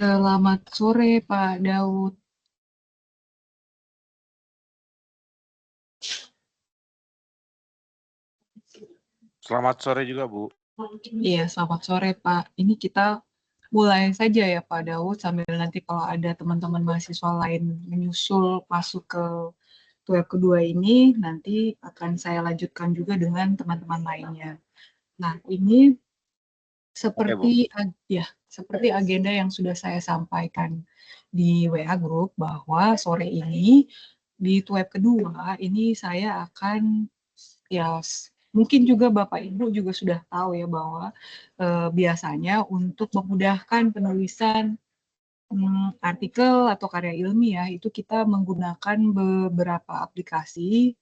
Selamat sore Pak Daud. Selamat sore juga, Bu. Iya, selamat sore Pak. Ini kita mulai saja ya Pak Daud, sambil nanti kalau ada teman-teman mahasiswa lain menyusul masuk ke web kedua ini, nanti akan saya lanjutkan juga dengan teman-teman lainnya. Nah, ini Oke, Bu. seperti agenda yang sudah saya sampaikan di WA Group bahwa sore ini di web kedua ini saya akan mungkin juga Bapak Ibu juga sudah tahu ya bahwa biasanya untuk memudahkan penulisan artikel atau karya ilmiah itu kita menggunakan beberapa aplikasi,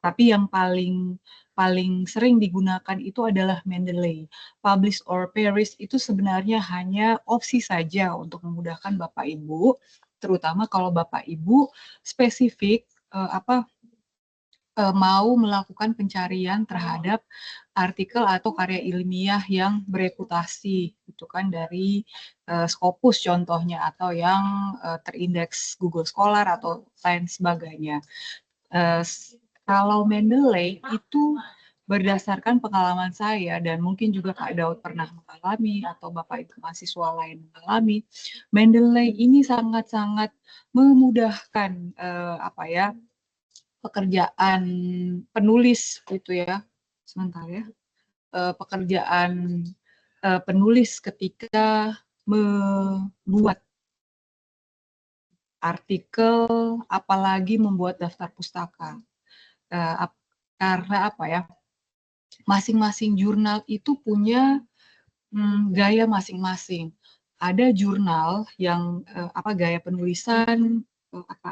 tapi yang paling paling sering digunakan itu adalah Mendeley. Publish or Perish itu sebenarnya hanya opsi saja untuk memudahkan Bapak Ibu, terutama kalau Bapak Ibu spesifik mau melakukan pencarian terhadap artikel atau karya ilmiah yang bereputasi, itu kan dari Scopus contohnya, atau yang terindeks Google Scholar atau lain sebagainya. Uh, Kalau Mendeley itu berdasarkan pengalaman saya dan mungkin juga Kak Daud pernah mengalami atau Bapak Ibu mahasiswa lain mengalami, Mendeley ini sangat-sangat memudahkan pekerjaan penulis gitu ya. Sebentar ya. Pekerjaan penulis ketika membuat artikel, apalagi membuat daftar pustaka. Karena apa ya? Masing-masing jurnal itu punya gaya masing-masing. Ada jurnal yang gaya penulisan,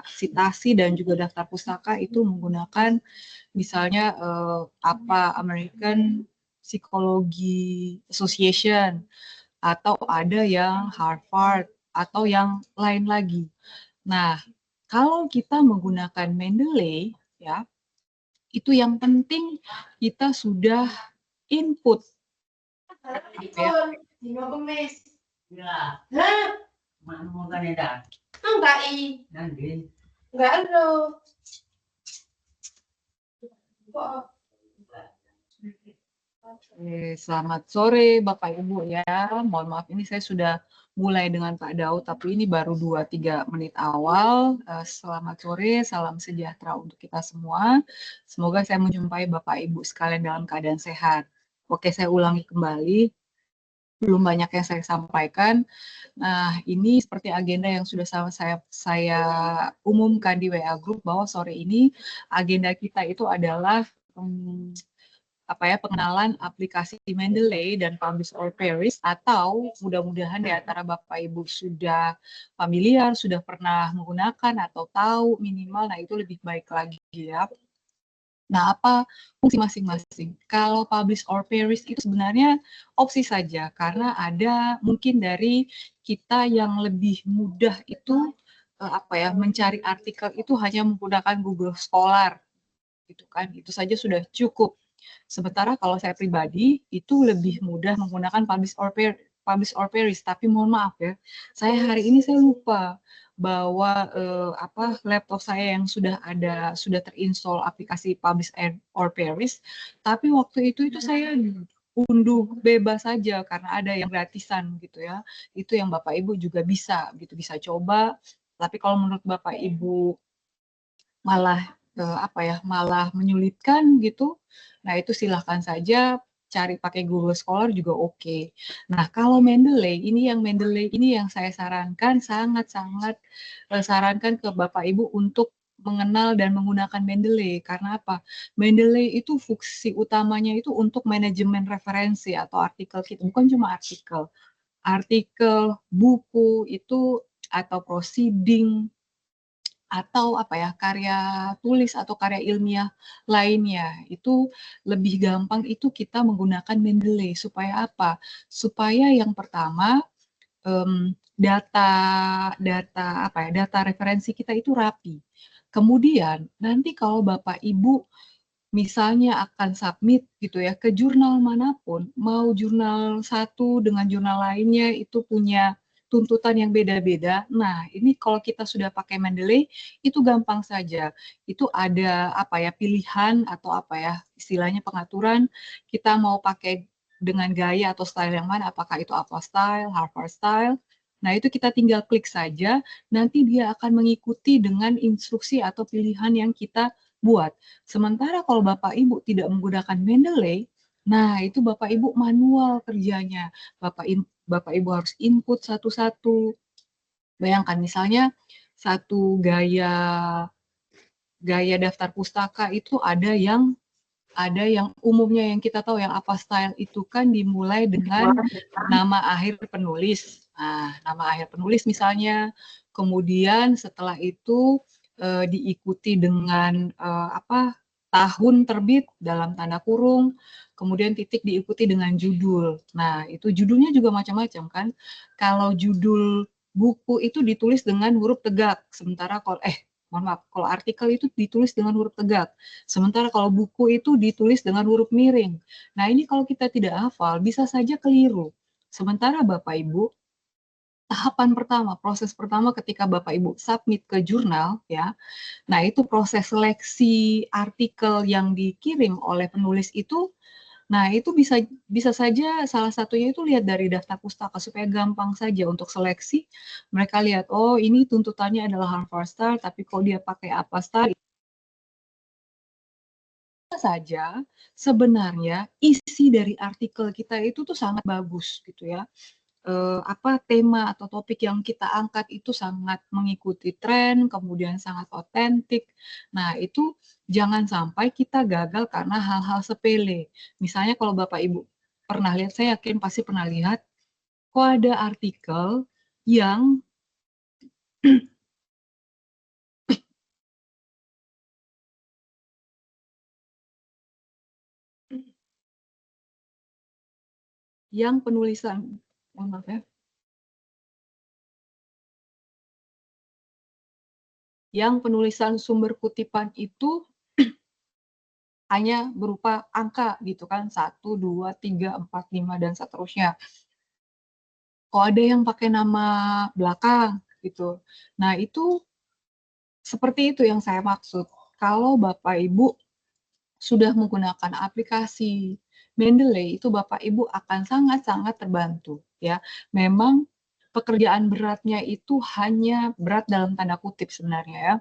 sitasi dan juga daftar pustaka itu menggunakan misalnya American Psychology Association, atau ada yang Harvard atau yang lain lagi. Nah, kalau kita menggunakan Mendeley ya, itu yang penting kita sudah input ya. Enggak ada. Selamat sore Bapak Ibu ya. Mohon maaf ini saya sudah mulai dengan Pak Daud, tapi ini baru 2-3 menit awal. Selamat sore, salam sejahtera untuk kita semua. Semoga saya menjumpai Bapak Ibu sekalian dalam keadaan sehat. Oke, saya ulangi kembali. Belum banyak yang saya sampaikan. Nah, ini seperti agenda yang sudah saya umumkan di WA Group bahwa sore ini agenda kita itu adalah pengenalan aplikasi Mendeley dan Publish or Perish, atau mudah-mudahan di antara Bapak Ibu sudah familiar, sudah pernah menggunakan atau tahu minimal, nah itu lebih baik lagi ya. Nah, apa fungsi masing-masing? Kalau Publish or Perish itu sebenarnya opsi saja, karena ada mungkin dari kita yang lebih mudah itu mencari artikel itu hanya menggunakan Google Scholar, gitu kan? Itu saja sudah cukup. Sementara kalau saya pribadi itu lebih mudah menggunakan Publish or Perish, tapi mohon maaf ya, hari ini saya lupa bahwa laptop saya yang sudah terinstall aplikasi Publish or Perish, tapi waktu itu saya unduh bebas saja karena ada yang gratisan gitu ya. Itu yang Bapak Ibu juga bisa gitu, bisa coba. Tapi kalau menurut Bapak Ibu malah malah menyulitkan gitu, nah itu silahkan saja cari pakai Google Scholar juga oke. Nah, kalau Mendeley ini yang saya sarankan, sangat-sangat sarankan ke Bapak Ibu untuk mengenal dan menggunakan Mendeley. Karena apa? Mendeley itu fungsi utamanya itu untuk manajemen referensi atau artikel kita, bukan cuma artikel, buku itu, atau proceeding, atau karya tulis atau karya ilmiah lainnya, itu lebih gampang itu kita menggunakan Mendeley. Supaya apa? Supaya yang pertama data referensi kita itu rapi. Kemudian nanti kalau Bapak Ibu misalnya akan submit gitu ya ke jurnal manapun, mau jurnal satu dengan jurnal lainnya itu punya tuntutan yang beda-beda. Nah, ini kalau kita sudah pakai Mendeley itu gampang saja. Itu ada apa ya pilihan atau apa ya istilahnya pengaturan kita mau pakai dengan gaya atau style yang mana, apakah itu apa style, Harvard style. Nah, itu kita tinggal klik saja, nanti dia akan mengikuti dengan instruksi atau pilihan yang kita buat. Sementara kalau Bapak Ibu tidak menggunakan Mendeley, nah itu Bapak Ibu manual kerjanya. Bapak Ibu harus input satu-satu. Bayangkan misalnya satu gaya daftar pustaka itu ada yang umumnya yang kita tahu yang apa style itu kan dimulai dengan nama akhir penulis. Nah, nama akhir penulis misalnya, kemudian setelah itu diikuti dengan apa tahun terbit dalam tanda kurung, kemudian titik diikuti dengan judul. Nah, itu judulnya juga macam-macam kan. Kalau judul buku itu ditulis dengan huruf tegak, sementara kalau mohon maaf, kalau artikel itu ditulis dengan huruf tegak. Sementara kalau buku itu ditulis dengan huruf miring. Nah, ini kalau kita tidak hafal, bisa saja keliru. Sementara Bapak Ibu, tahapan pertama, proses pertama ketika Bapak Ibu submit ke jurnal, ya, nah itu proses seleksi artikel yang dikirim oleh penulis itu, nah itu bisa saja salah satunya itu lihat dari daftar pustaka supaya gampang saja untuk seleksi. Mereka lihat, oh ini tuntutannya adalah Harvard Style, tapi kalau dia pakai apa style, saja sebenarnya isi dari artikel kita itu tuh sangat bagus gitu ya. Apa tema atau topik yang kita angkat itu sangat mengikuti tren, kemudian sangat otentik. Nah, itu jangan sampai kita gagal karena hal-hal sepele. Misalnya kalau Bapak Ibu pernah lihat, saya yakin pasti pernah lihat, kok ada artikel yang penulisan, mohon maaf ya, yang penulisan sumber kutipan itu hanya berupa angka gitu kan, 1, 2, 3, 4, 5, dan seterusnya. Kok ada yang pakai nama belakang gitu. Nah, itu seperti itu yang saya maksud. Kalau Bapak Ibu sudah menggunakan aplikasi Mendeley, itu Bapak Ibu akan sangat-sangat terbantu ya. Memang pekerjaan beratnya itu hanya berat dalam tanda kutip sebenarnya ya.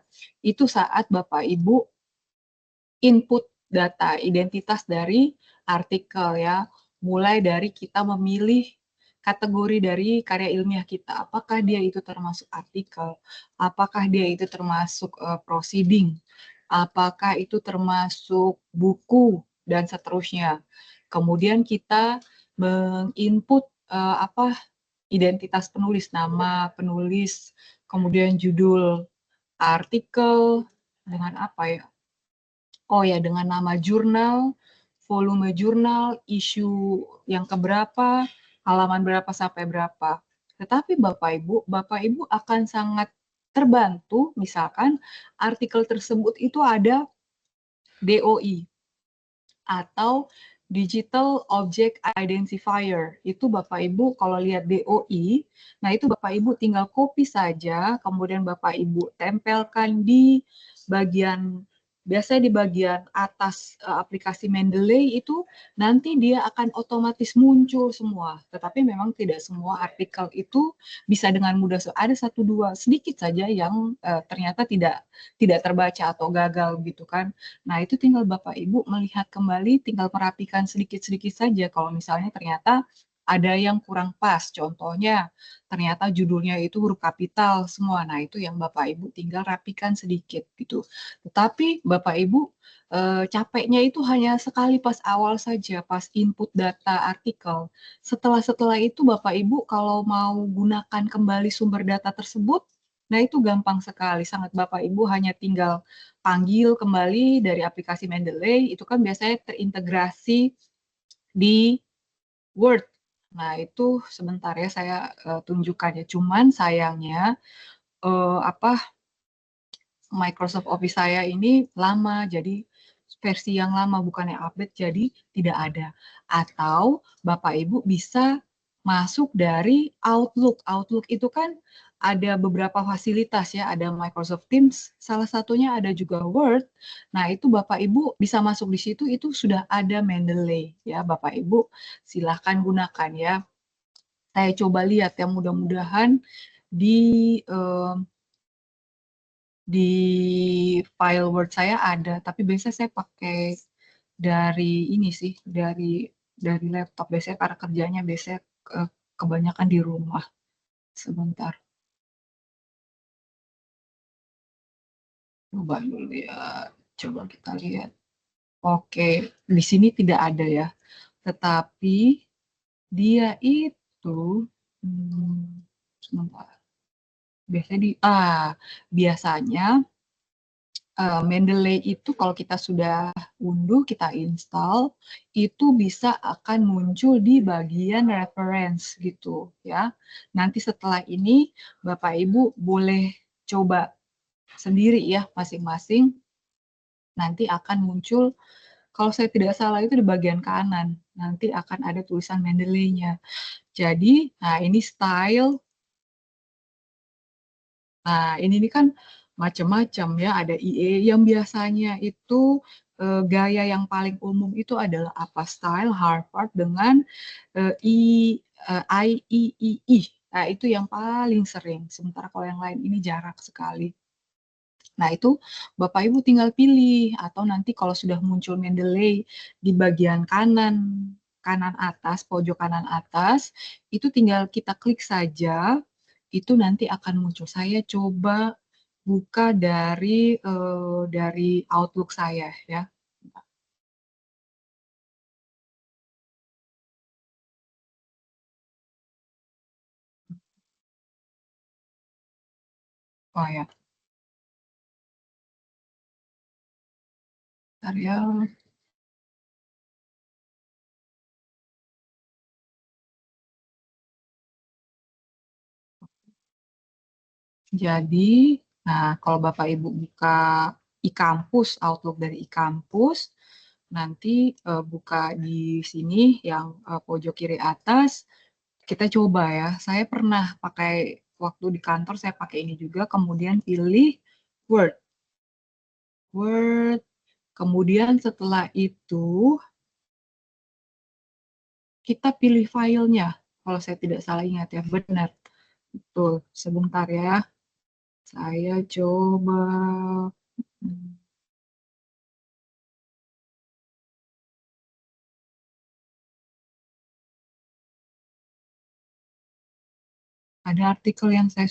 Itu saat Bapak Ibu input data identitas dari artikel ya, mulai dari kita memilih kategori dari karya ilmiah kita, apakah dia itu termasuk artikel, apakah dia itu termasuk proceeding, apakah itu termasuk buku dan seterusnya. Kemudian kita menginput apa identitas penulis, nama penulis, kemudian judul artikel dengan apa ya? Oh ya, dengan nama jurnal, volume jurnal, isu yang keberapa, halaman berapa sampai berapa. Tetapi Bapak Ibu akan sangat terbantu misalkan artikel tersebut itu ada DOI atau Digital Object Identifier. Itu Bapak Ibu kalau lihat DOI, nah itu Bapak Ibu tinggal copy saja, kemudian Bapak Ibu tempelkan di bagian biasanya di bagian atas aplikasi Mendeley itu nanti dia akan otomatis muncul semua. Tetapi memang tidak semua artikel itu bisa dengan mudah. Ada satu dua sedikit saja yang ternyata tidak terbaca atau gagal gitu kan. Nah, itu tinggal Bapak Ibu melihat kembali, tinggal merapikan sedikit-sedikit saja kalau misalnya ternyata ada yang kurang pas. Contohnya, ternyata judulnya itu huruf kapital semua. Nah, itu yang Bapak Ibu tinggal rapikan sedikit gitu. Tetapi Bapak Ibu capeknya itu hanya sekali pas awal saja, pas input data artikel. Setelah itu Bapak Ibu kalau mau gunakan kembali sumber data tersebut, nah itu gampang sekali. Sangat Bapak Ibu hanya tinggal panggil kembali dari aplikasi Mendeley, itu kan biasanya terintegrasi di Word. Nah, itu sebentar ya saya tunjukkan ya. Cuman sayangnya apa Microsoft Office saya ini lama, jadi versi yang lama, bukan yang update, jadi tidak ada. Atau Bapak Ibu bisa masuk dari Outlook. Outlook itu kan ada beberapa fasilitas ya, ada Microsoft Teams, salah satunya ada juga Word. Nah, itu Bapak Ibu bisa masuk di situ, itu sudah ada Mendeley ya, Bapak Ibu silahkan gunakan ya. Saya coba lihat ya, mudah-mudahan di file Word saya ada, tapi biasanya saya pakai dari ini sih, dari laptop biasanya, karena kerjanya biasanya kebanyakan di rumah. Sebentar, coba dulu ya, coba kita lihat. Oke, di sini tidak ada ya, tetapi dia itu sebentar. Biasanya Mendeley itu kalau kita sudah unduh, kita install, itu bisa akan muncul di bagian reference gitu ya. Nanti setelah ini Bapak Ibu boleh coba sendiri ya masing-masing. Nanti akan muncul, kalau saya tidak salah itu di bagian kanan. Nanti akan ada tulisan Mendeley-nya. Jadi, nah ini style. Nah, ini kan macam-macam ya, ada IE yang biasanya itu gaya yang paling umum itu adalah apa? Style Harvard dengan IEEE. Nah, itu yang paling sering. Sementara kalau yang lain ini jarak sekali. Nah, itu Bapak Ibu tinggal pilih, atau nanti kalau sudah muncul Mendeley di bagian kanan atas, pojok kanan atas, itu tinggal kita klik saja, itu nanti akan muncul. Saya coba buka dari Outlook saya ya. Oh ya, bentar ya. Jadi, nah kalau Bapak Ibu buka e-kampus, Outlook dari e-kampus, nanti buka di sini yang pojok kiri atas, kita coba ya. Saya pernah pakai, waktu di kantor saya pakai ini juga, kemudian pilih Word. Word, kemudian setelah itu kita pilih filenya. Kalau saya tidak salah ingat ya, benar. Betul, sebentar ya. Saya coba. Ada artikel yang saya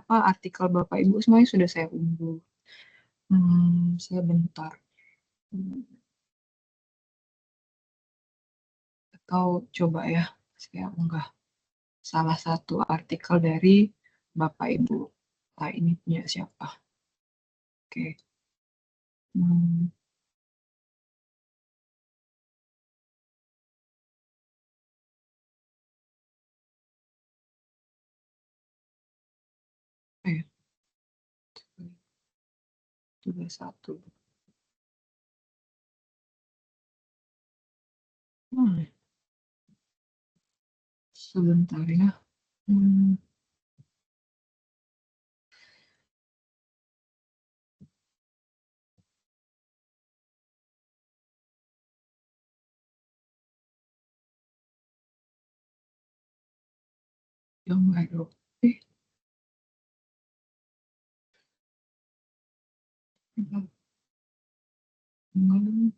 artikel Bapak Ibu semuanya sudah saya unduh. Saya bentar. Atau coba ya, saya unggah salah satu artikel dari Bapak Ibu. Nah, ini punya siapa? Oke. Hmm, eh, Tugas satu. Sebentar ya. Hmm, yang baru. Eh, hmm,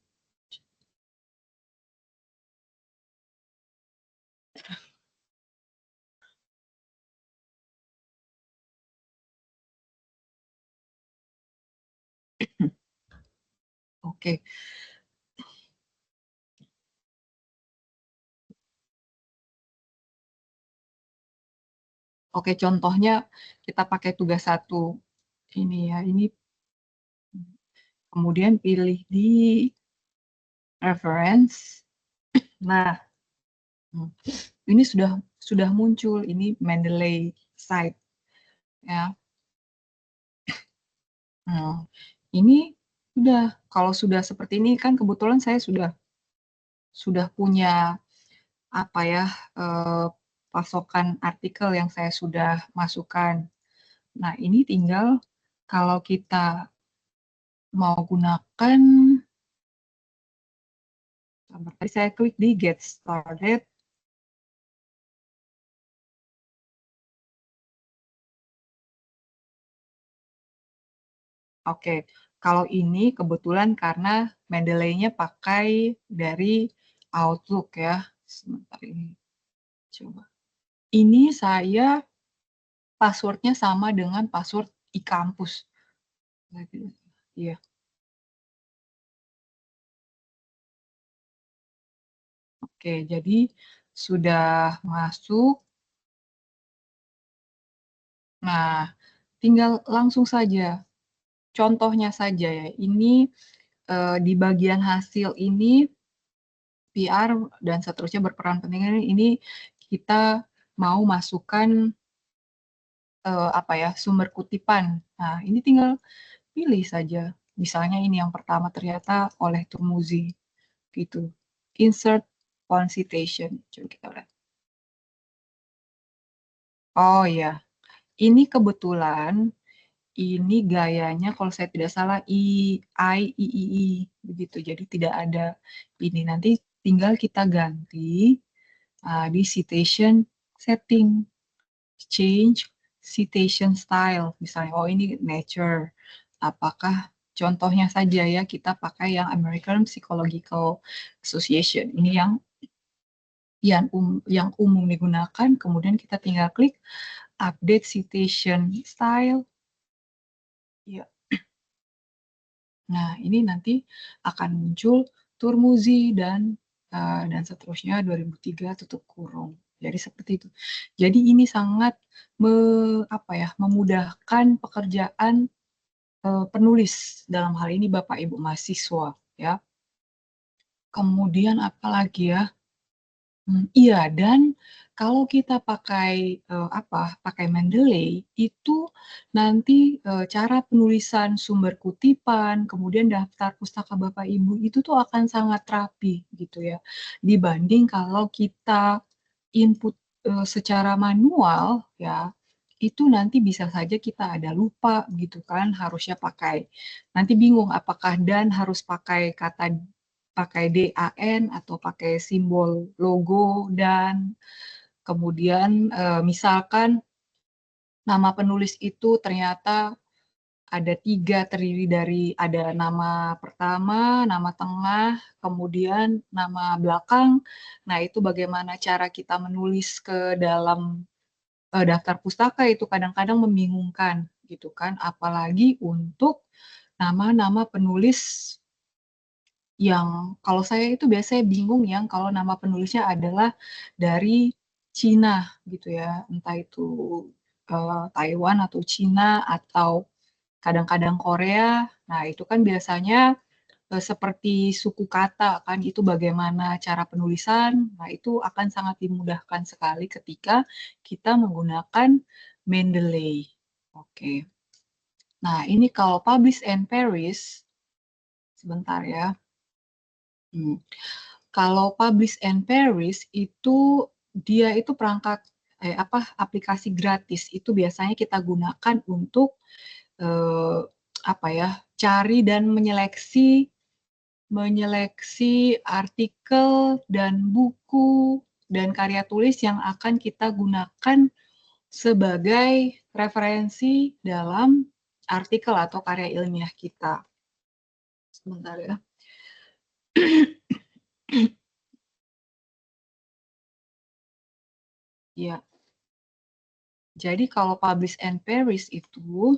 Oke. Oke, contohnya kita pakai tugas satu ini ya. Ini kemudian pilih di reference. Nah, ini sudah muncul, ini Mendeley site ya. Nah, ini Kalau sudah seperti ini kan kebetulan saya sudah punya apa ya, pasokan artikel yang saya sudah masukkan. Nah, ini tinggal kalau kita mau gunakan, tadi saya klik di Get Started. Oke, kalau ini kebetulan karena Mendeley-nya pakai dari Outlook ya. Sebentar ini, coba. Ini saya password-nya sama dengan password e-kampus. Iya. Oke, jadi sudah masuk. Nah, tinggal langsung saja. Contohnya saja ya, ini di bagian hasil ini PR dan seterusnya berperan penting ini kita mau masukkan apa ya, sumber kutipan. Nah, ini tinggal pilih saja. Misalnya ini yang pertama ternyata oleh Turmuzi gitu. Insert one citation. Coba kita lihat. Oh ya, ini kebetulan ini gayanya kalau saya tidak salah I begitu. Jadi tidak ada ini. Nanti tinggal kita ganti di citation setting, change citation style. Misalnya, oh ini nature. Apakah contohnya saja ya kita pakai yang American Psychological Association. Ini yang umum digunakan. Kemudian kita tinggal klik update citation style. Ya. Nah, ini nanti akan muncul Turmuzi dan seterusnya 2003 tutup kurung. Jadi seperti itu. Jadi ini sangat memudahkan pekerjaan penulis dalam hal ini Bapak Ibu mahasiswa ya. Kemudian apa lagi ya? Iya, dan kalau kita pakai Mendeley, itu nanti, cara penulisan sumber kutipan, kemudian daftar pustaka Bapak Ibu, itu tuh akan sangat rapi gitu ya, dibanding kalau kita input, secara manual ya, itu nanti bisa saja kita ada lupa gitu kan, harusnya nanti bingung apakah dan harus pakai DAN atau pakai simbol logo dan kemudian misalkan nama penulis itu ternyata ada 3 terdiri dari ada nama pertama, nama tengah, kemudian nama belakang. Nah, itu bagaimana cara kita menulis ke dalam daftar pustaka itu kadang-kadang membingungkan gitu kan, apalagi untuk nama-nama penulis yang kalau saya itu biasanya bingung yang kalau nama penulisnya adalah dari Cina gitu ya, entah itu Taiwan atau Cina atau kadang-kadang Korea. Nah, itu kan biasanya seperti suku kata kan, itu bagaimana cara penulisan. Nah, itu akan sangat dimudahkan sekali ketika kita menggunakan Mendeley. Oke. Nah, ini kalau Publish and Perish, sebentar ya. Kalau Publish and Perish itu dia itu aplikasi gratis. Itu biasanya kita gunakan untuk eh, cari dan menyeleksi artikel dan buku dan karya tulis yang akan kita gunakan sebagai referensi dalam artikel atau karya ilmiah kita. Sebentar ya. Ya. Jadi kalau Publish and Perish itu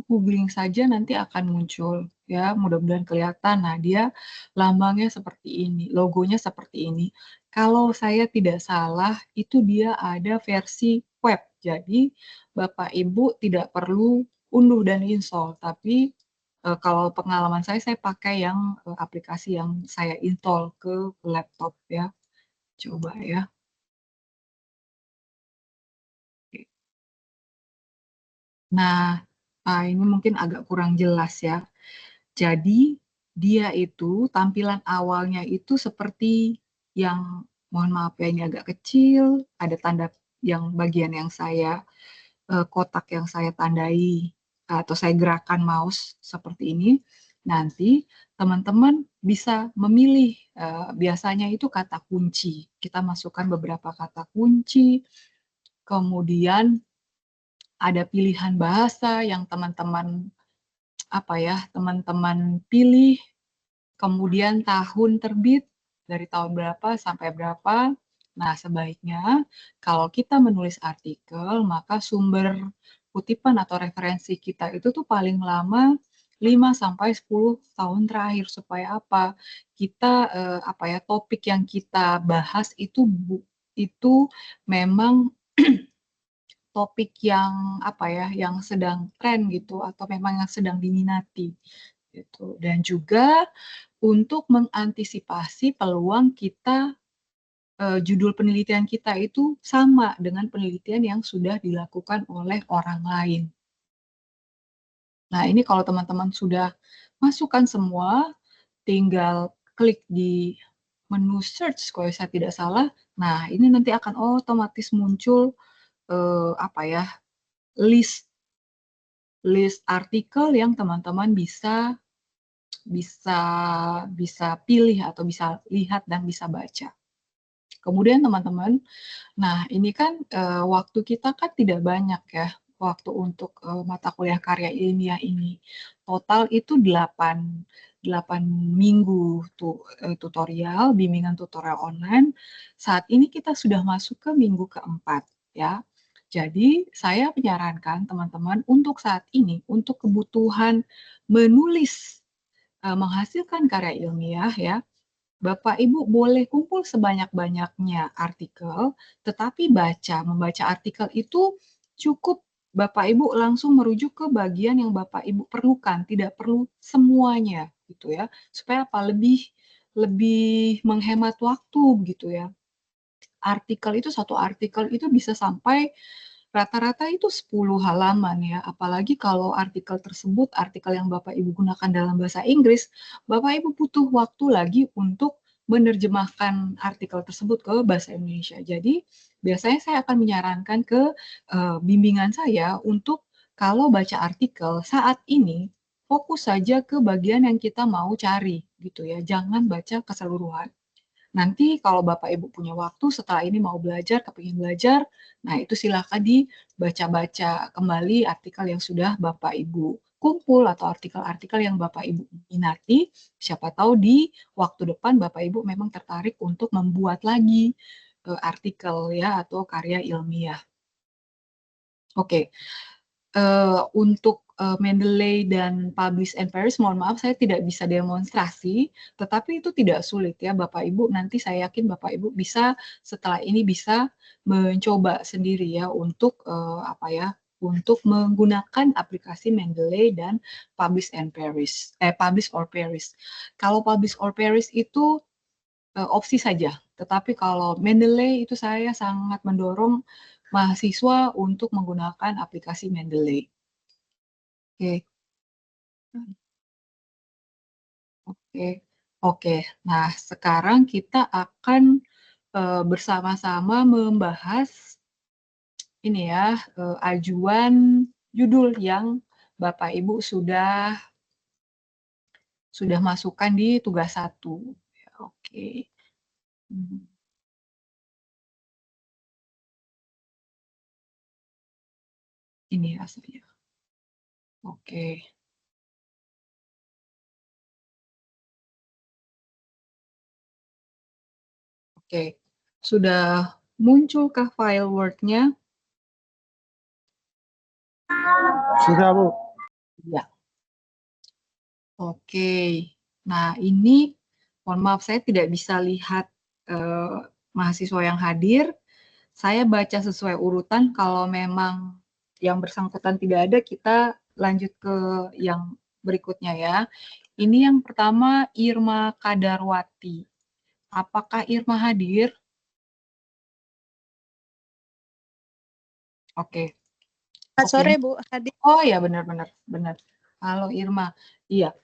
googling saja nanti akan muncul ya, mudah-mudahan kelihatan. Nah, dia lambangnya seperti ini, logonya seperti ini. Kalau saya tidak salah, itu dia ada versi web. Jadi, Bapak Ibu tidak perlu unduh dan install, tapi kalau pengalaman saya pakai yang aplikasi yang saya install ke laptop ya. Coba ya. Nah, ini mungkin agak kurang jelas ya. Jadi, dia itu tampilan awalnya itu seperti yang, mohon maaf ya ini agak kecil, ada tanda yang bagian yang saya, kotak yang saya tandai atau saya gerakan mouse seperti ini. Nanti teman-teman bisa memilih, biasanya itu kata kunci. Kita masukkan beberapa kata kunci, kemudian ada pilihan bahasa yang teman-teman teman-teman pilih, kemudian tahun terbit dari tahun berapa sampai berapa. Nah, sebaiknya kalau kita menulis artikel, maka sumber kutipan atau referensi kita itu tuh paling lama 5 sampai 10 tahun terakhir supaya apa? Kita topik yang kita bahas itu memang topik yang yang sedang tren gitu atau memang yang sedang diminati gitu. Dan juga untuk mengantisipasi peluang kita judul penelitian kita itu sama dengan penelitian yang sudah dilakukan oleh orang lain. Nah, ini kalau teman-teman sudah masukkan semua, tinggal klik di menu search kalau saya tidak salah. Nah, ini nanti akan otomatis muncul list artikel yang teman-teman bisa bisa bisa pilih atau bisa lihat dan bisa baca. Kemudian teman-teman, nah ini kan waktu kita kan tidak banyak ya, waktu untuk mata kuliah karya ilmiah ini. Total itu 8 minggu tutorial, bimbingan tutorial online. Saat ini kita sudah masuk ke minggu keempat ya. Jadi saya menyarankan teman-teman untuk saat ini, untuk kebutuhan menulis, menghasilkan karya ilmiah ya, Bapak Ibu boleh kumpul sebanyak-banyaknya artikel, tetapi membaca artikel itu cukup Bapak Ibu langsung merujuk ke bagian yang Bapak Ibu perlukan, tidak perlu semuanya gitu ya. Supaya lebih lebih menghemat waktu gitu ya. Satu artikel itu bisa sampai rata-rata itu 10 halaman ya, apalagi kalau artikel tersebut, artikel yang Bapak Ibu gunakan dalam bahasa Inggris, Bapak Ibu butuh waktu lagi untuk menerjemahkan artikel tersebut ke bahasa Indonesia. Jadi, biasanya saya akan menyarankan ke bimbingan saya untuk kalau baca artikel saat ini, fokus saja ke bagian yang kita mau cari gitu ya, jangan baca keseluruhan. Nanti kalau Bapak Ibu punya waktu setelah ini mau belajar, kepingin belajar, nah itu silakan dibaca-baca kembali artikel yang sudah Bapak Ibu kumpul atau artikel-artikel yang Bapak Ibu minati. Siapa tahu di waktu depan Bapak Ibu memang tertarik untuk membuat lagi artikel ya atau karya ilmiah. Oke, untuk Mendeley dan Publish and Perish, mohon maaf saya tidak bisa demonstrasi, tetapi itu tidak sulit ya Bapak Ibu. Nanti saya yakin Bapak Ibu bisa setelah ini bisa mencoba sendiri ya untuk untuk menggunakan aplikasi Mendeley dan Publish and Perish, Publish or Perish. Kalau Publish or Perish itu opsi saja, tetapi kalau Mendeley itu saya sangat mendorong mahasiswa untuk menggunakan aplikasi Mendeley. Oke, oke, oke. Nah, sekarang kita akan bersama-sama membahas ini ya, ajuan judul yang Bapak Ibu sudah masukkan di tugas 1. Ya, oke. Hmm, Ini hasilnya. Oke, oke. Sudah munculkah file Word-nya? Sudah, Bu. Ya. Oke. Nah, ini mohon maaf saya tidak bisa lihat mahasiswa yang hadir. Saya baca sesuai urutan, kalau memang yang bersangkutan tidak ada, kita lanjut ke yang berikutnya ya. Ini yang pertama Irma Kadarwati. Apakah Irma hadir? Oke. Selamat Oke. sore Bu Hadi. Oh ya, benar. Halo Irma. Iya.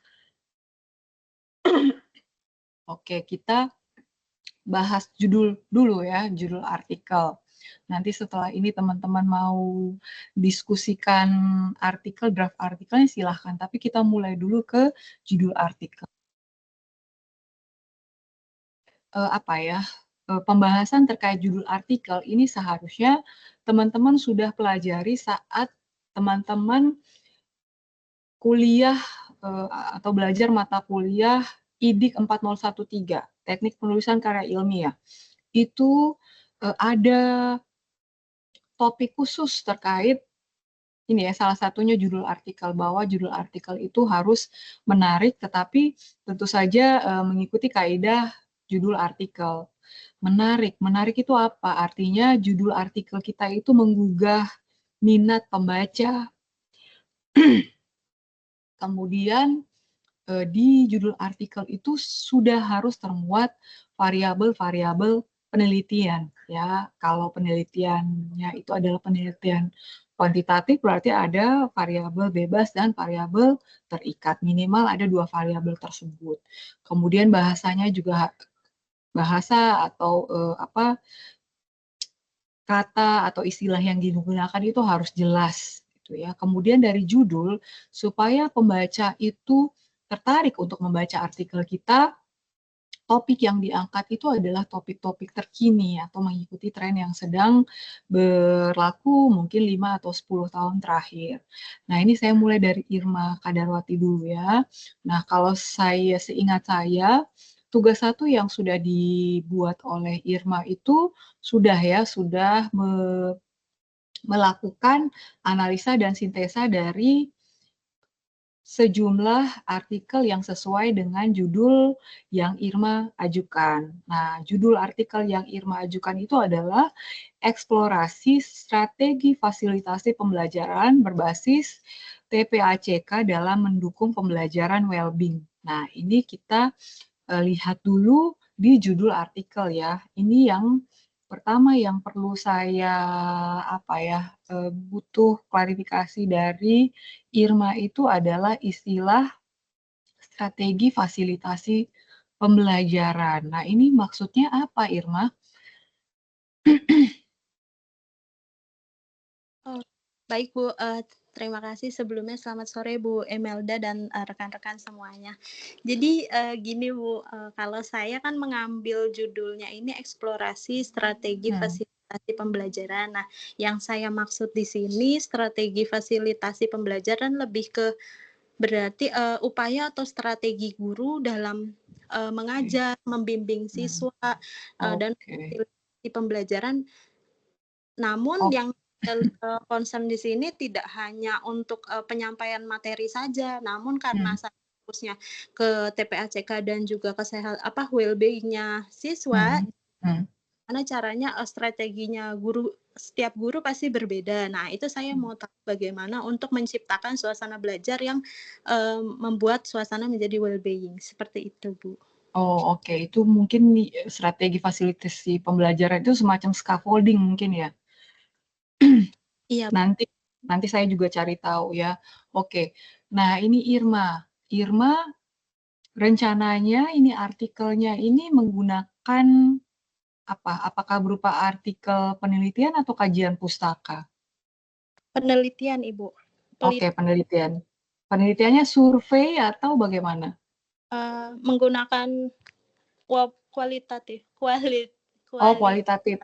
Oke, kita bahas judul dulu ya, judul artikel. Nanti setelah ini teman-teman mau diskusikan artikel, draft artikelnya silahkan. Tapi kita mulai dulu ke judul artikel. Pembahasan terkait judul artikel ini seharusnya teman-teman sudah pelajari saat teman-teman kuliah atau belajar mata kuliah IDIK 4013, Teknik Penulisan Karya Ilmiah. Itu ada topik khusus terkait ini ya, salah satunya judul artikel, bahwa judul artikel itu harus menarik, tetapi tentu saja mengikuti kaidah judul artikel. Menarik itu apa? Artinya judul artikel kita itu menggugah minat pembaca. Kemudian di judul artikel itu sudah harus termuat variabel-variabel penelitian ya. Kalau penelitiannya itu adalah penelitian kuantitatif, berarti ada variabel bebas dan variabel terikat. Minimal ada 2 variabel tersebut. Kemudian bahasanya juga bahasa atau kata atau istilah yang digunakan itu harus jelas gitu ya. Kemudian dari judul, supaya pembaca itu tertarik untuk membaca artikel kita, topik yang diangkat itu adalah topik-topik terkini atau mengikuti tren yang sedang berlaku mungkin 5 atau 10 tahun terakhir. Nah, ini saya mulai dari Irma Kadarwati dulu ya. Nah, kalau seingat saya, tugas 1 yang sudah dibuat oleh Irma itu sudah melakukan analisa dan sintesa dari sejumlah artikel yang sesuai dengan judul yang Irma ajukan. Nah, judul artikel yang Irma ajukan itu adalah eksplorasi strategi fasilitasi pembelajaran berbasis TPACK dalam mendukung pembelajaran well-being. Nah, ini kita lihat dulu di judul artikel ya. Ini yang pertama yang perlu saya butuh klarifikasi dari Irma itu adalah istilah strategi fasilitasi pembelajaran. Nah, ini maksudnya apa, Irma? Oh, baik Bu, terima kasih sebelumnya. Selamat sore Bu Emelda dan rekan-rekan semuanya. Jadi gini Bu, kalau saya kan mengambil judulnya ini eksplorasi strategi fasilitasi pembelajaran. Nah, yang saya maksud di sini strategi fasilitasi pembelajaran lebih ke berarti upaya atau strategi guru dalam mengajar, membimbing siswa dan fasilitasi pembelajaran. Namun yang concern di sini tidak hanya untuk penyampaian materi saja, namun karena saya fokusnya ke TPACK dan juga kesehatan well-being-nya siswa, karena caranya strateginya setiap guru pasti berbeda. Nah, itu saya mau tahu bagaimana untuk menciptakan suasana belajar yang membuat suasana menjadi well-being. Seperti itu, Bu. Oh, oke. Itu mungkin strategi fasilitasi pembelajaran itu semacam scaffolding mungkin ya? Iya. Nanti saya juga cari tahu ya. Oke. Nah, ini Irma. Irma rencananya ini artikelnya ini menggunakan apa? Apakah berupa artikel penelitian atau kajian pustaka? Penelitian, Ibu. Oke, penelitian. Penelitiannya survei atau bagaimana? Menggunakan kualitatif. Oh, kualitatif.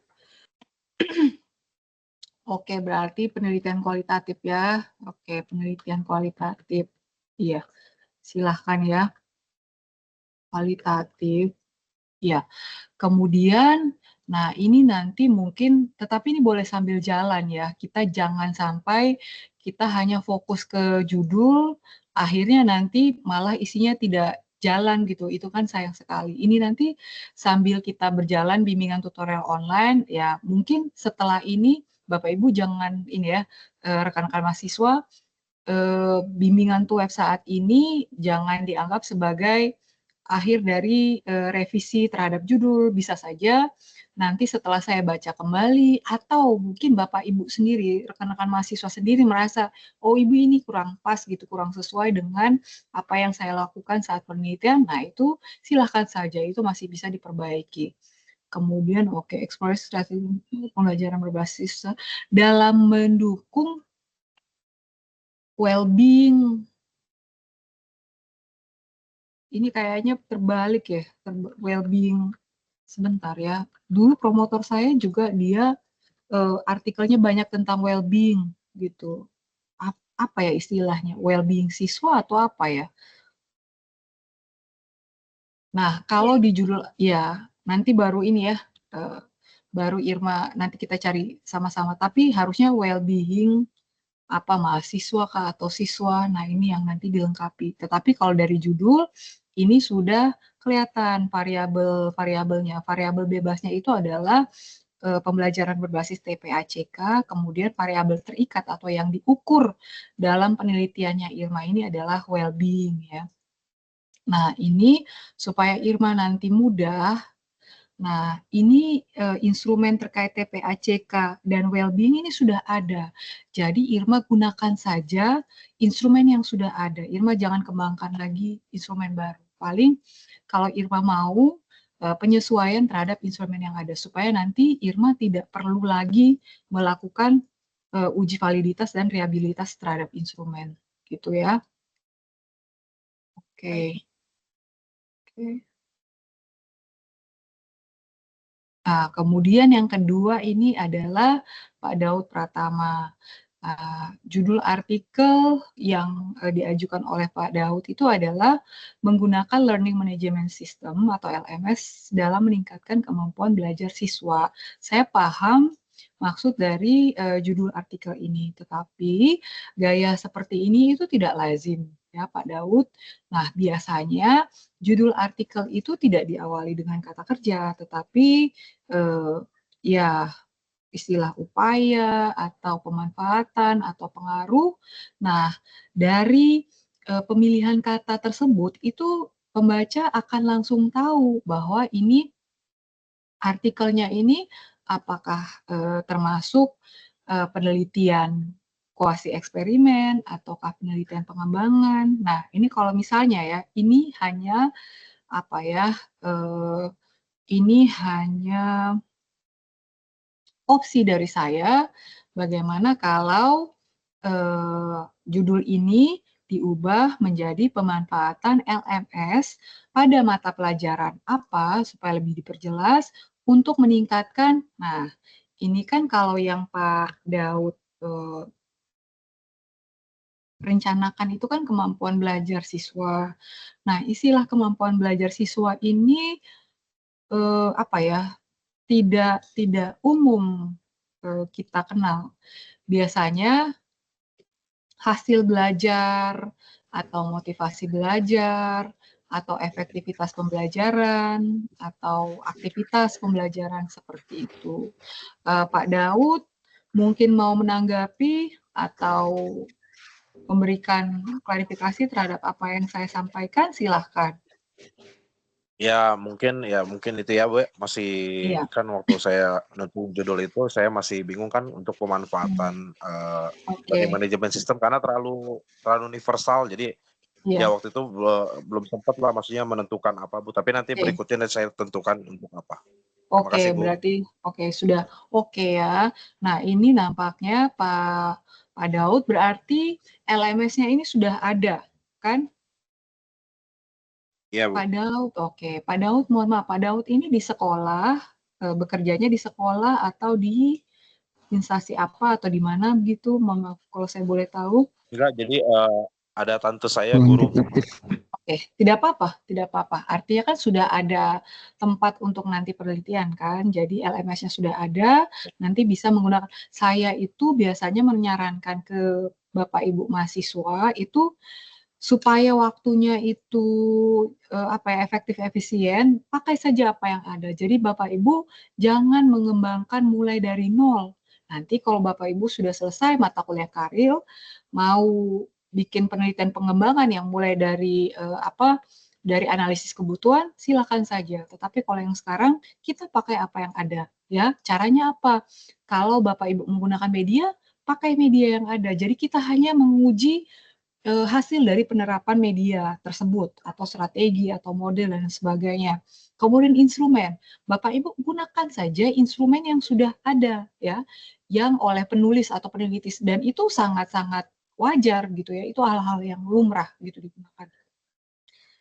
Oke, berarti penelitian kualitatif ya. Oke, penelitian kualitatif. Iya, silahkan ya. Kualitatif. Ya, kemudian, nah ini nanti mungkin, tetapi ini boleh sambil jalan ya. Kita jangan sampai kita hanya fokus ke judul, akhirnya nanti malah isinya tidak jalan gitu. Itu kan sayang sekali. Ini nanti sambil kita berjalan bimbingan tutorial online, ya mungkin setelah ini Bapak Ibu jangan ini ya, rekan-rekan mahasiswa, bimbingan tuh web saat ini jangan dianggap sebagai akhir dari revisi terhadap judul. Bisa saja nanti setelah saya baca kembali, atau mungkin Bapak Ibu sendiri, rekan-rekan mahasiswa sendiri merasa, oh Ibu ini kurang pas gitu, kurang sesuai dengan apa yang saya lakukan saat penelitian. Nah itu silahkan saja, itu masih bisa diperbaiki. Kemudian oke, eksplorasi strategi pembelajaran berbasis dalam mendukung well-being. Ini kayaknya terbalik ya, well-being. Sebentar ya. Dulu promotor saya juga dia artikelnya banyak tentang well-being gitu. Apa ya istilahnya? Well-being siswa atau apa ya? Nah, kalau di judul ya nanti baru ini ya, baru Irma nanti kita cari sama-sama. Tapi harusnya well-being apa mahasiswa kah atau siswa. Nah, ini yang nanti dilengkapi. Tetapi kalau dari judul ini sudah kelihatan variabelnya. Variabel bebasnya itu adalah pembelajaran berbasis TPACK, kemudian variabel terikat atau yang diukur dalam penelitiannya Irma ini adalah well-being ya. Nah, ini supaya Irma nanti mudah. Nah, ini instrumen terkait TPACK dan well-being ini sudah ada. Jadi Irma gunakan saja instrumen yang sudah ada. Irma jangan kembangkan lagi instrumen baru. Paling kalau Irma mau penyesuaian terhadap instrumen yang ada supaya nanti Irma tidak perlu lagi melakukan uji validitas dan reliabilitas terhadap instrumen. Gitu ya. Oke. Oke. Nah, kemudian yang kedua ini adalah Pak Daud Pratama. Judul artikel yang diajukan oleh Pak Daud itu adalah menggunakan Learning Management System atau LMS dalam meningkatkan kemampuan belajar siswa. Saya paham maksud dari judul artikel ini, tetapi gaya seperti ini itu tidak lazim ya Pak Daud. Nah, biasanya judul artikel itu tidak diawali dengan kata kerja, tetapi ya istilah upaya atau pemanfaatan atau pengaruh. Nah, dari pemilihan kata tersebut itu pembaca akan langsung tahu bahwa ini artikelnya ini apakah termasuk penelitian kuasi eksperimen ataukah penelitian pengembangan. Nah, ini kalau misalnya ya, ini hanya apa ya? Ini hanya opsi dari saya, bagaimana kalau judul ini diubah menjadi pemanfaatan LMS pada mata pelajaran apa supaya lebih diperjelas untuk meningkatkan. Nah, ini kan kalau yang Pak Daud rencanakan itu kan kemampuan belajar siswa. Nah, istilah kemampuan belajar siswa ini apa ya? Tidak umum kita kenal. Biasanya hasil belajar atau motivasi belajar atau efektivitas pembelajaran atau aktivitas pembelajaran seperti itu. Pak Daud mungkin mau menanggapi atau memberikan klarifikasi terhadap apa yang saya sampaikan, silahkan. Ya mungkin itu ya Bu, masih kan waktu saya nentuin judul itu saya masih bingung kan untuk pemanfaatan learning management system karena terlalu universal, jadi ya waktu itu belum sempat lah maksudnya menentukan apa Bu, tapi nanti berikutnya saya tentukan untuk apa. Oke, berarti sudah oke ya. Nah, ini nampaknya Pak Daud berarti LMS-nya ini sudah ada, kan? Iya, Bu. Pak Daud, oke. Pak Daud, mohon maaf, Pak Daud ini di sekolah, bekerjanya di sekolah atau di instansi apa atau di mana begitu? Mohon maaf kalau saya boleh tahu. Enggak, jadi ada tante saya guru. Oke, tidak apa-apa. Artinya kan sudah ada tempat untuk nanti penelitian kan, jadi LMS-nya sudah ada, nanti bisa menggunakan. Saya itu biasanya menyarankan ke Bapak Ibu mahasiswa itu supaya waktunya itu efektif efisien, pakai saja apa yang ada. Jadi Bapak Ibu jangan mengembangkan mulai dari nol. Nanti kalau Bapak Ibu sudah selesai mata kuliah karir, mau bikin penelitian pengembangan yang mulai dari dari analisis kebutuhan, silakan saja. Tetapi kalau yang sekarang, kita pakai apa yang ada, ya. Caranya apa? Kalau Bapak Ibu menggunakan media, pakai media yang ada. Jadi kita hanya menguji hasil dari penerapan media tersebut atau strategi atau model dan sebagainya. Kemudian instrumen, Bapak Ibu gunakan saja instrumen yang sudah ada ya, yang oleh penulis atau peneliti dan itu sangat-sangat wajar gitu ya, itu hal-hal yang lumrah gitu digunakan.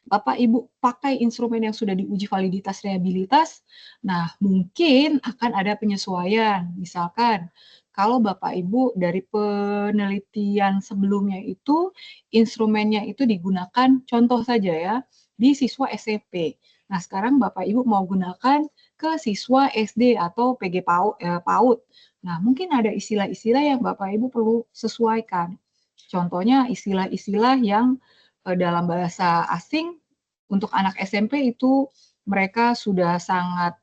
Bapak Ibu pakai instrumen yang sudah diuji validitas reliabilitas, nah mungkin akan ada penyesuaian. Misalkan kalau Bapak Ibu dari penelitian sebelumnya itu instrumennya itu digunakan contoh saja ya di siswa SMP. Nah, sekarang Bapak Ibu mau gunakan ke siswa SD atau PG PAUD. Nah, mungkin ada istilah-istilah yang Bapak Ibu perlu sesuaikan. Contohnya istilah-istilah yang dalam bahasa asing untuk anak SMP itu mereka sudah sangat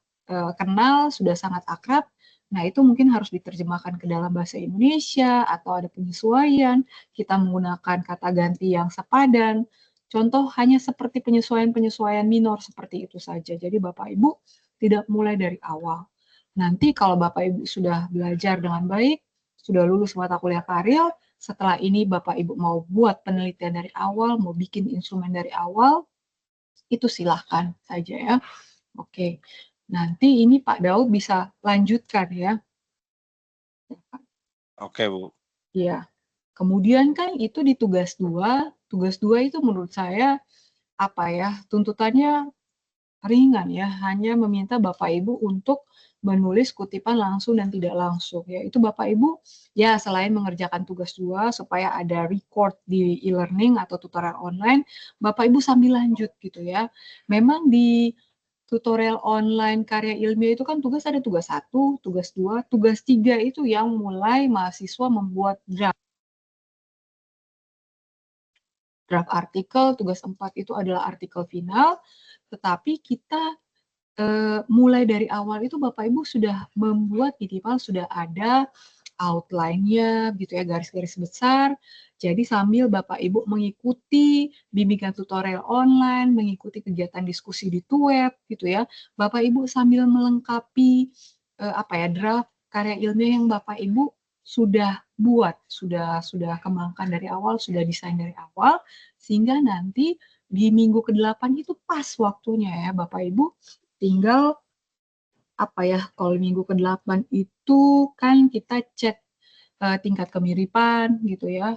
kenal, sudah sangat akrab. Nah, itu mungkin harus diterjemahkan ke dalam bahasa Indonesia atau ada penyesuaian. Kita menggunakan kata ganti yang sepadan. Contoh hanya seperti penyesuaian-penyesuaian minor seperti itu saja. Jadi Bapak Ibu tidak mulai dari awal. Nanti kalau Bapak Ibu sudah belajar dengan baik, sudah lulus mata kuliah karir, setelah ini Bapak Ibu mau buat penelitian dari awal, mau bikin instrumen dari awal, itu silahkan saja ya. Oke, nanti ini Pak Daud bisa lanjutkan ya. Oke, Bu. Iya, kemudian kan itu di tugas 2 itu menurut saya apa ya, tuntutannya ringan ya, hanya meminta Bapak Ibu untuk menulis kutipan langsung dan tidak langsung ya. Itu Bapak Ibu ya selain mengerjakan tugas 2 supaya ada record di e-learning atau tutorial online, Bapak Ibu sambil lanjut gitu ya. Memang di tutorial online karya ilmiah itu kan tugas ada tugas 1, tugas 2, tugas 3 itu yang mulai mahasiswa membuat draft artikel, tugas 4 itu adalah artikel final, tetapi kita mulai dari awal itu Bapak Ibu sudah membuat minimal sudah ada outline-nya gitu ya, garis-garis besar. Jadi sambil Bapak Ibu mengikuti bimbingan tutorial online, mengikuti kegiatan diskusi di Tuweb gitu ya, Bapak Ibu sambil melengkapi apa ya, draft karya ilmiah yang Bapak Ibu sudah buat, sudah kembangkan dari awal, sudah desain dari awal, sehingga nanti di minggu ke-8 itu pas waktunya ya Bapak Ibu tinggal apa ya, kalau minggu ke-8 itu kan kita cek tingkat kemiripan gitu ya,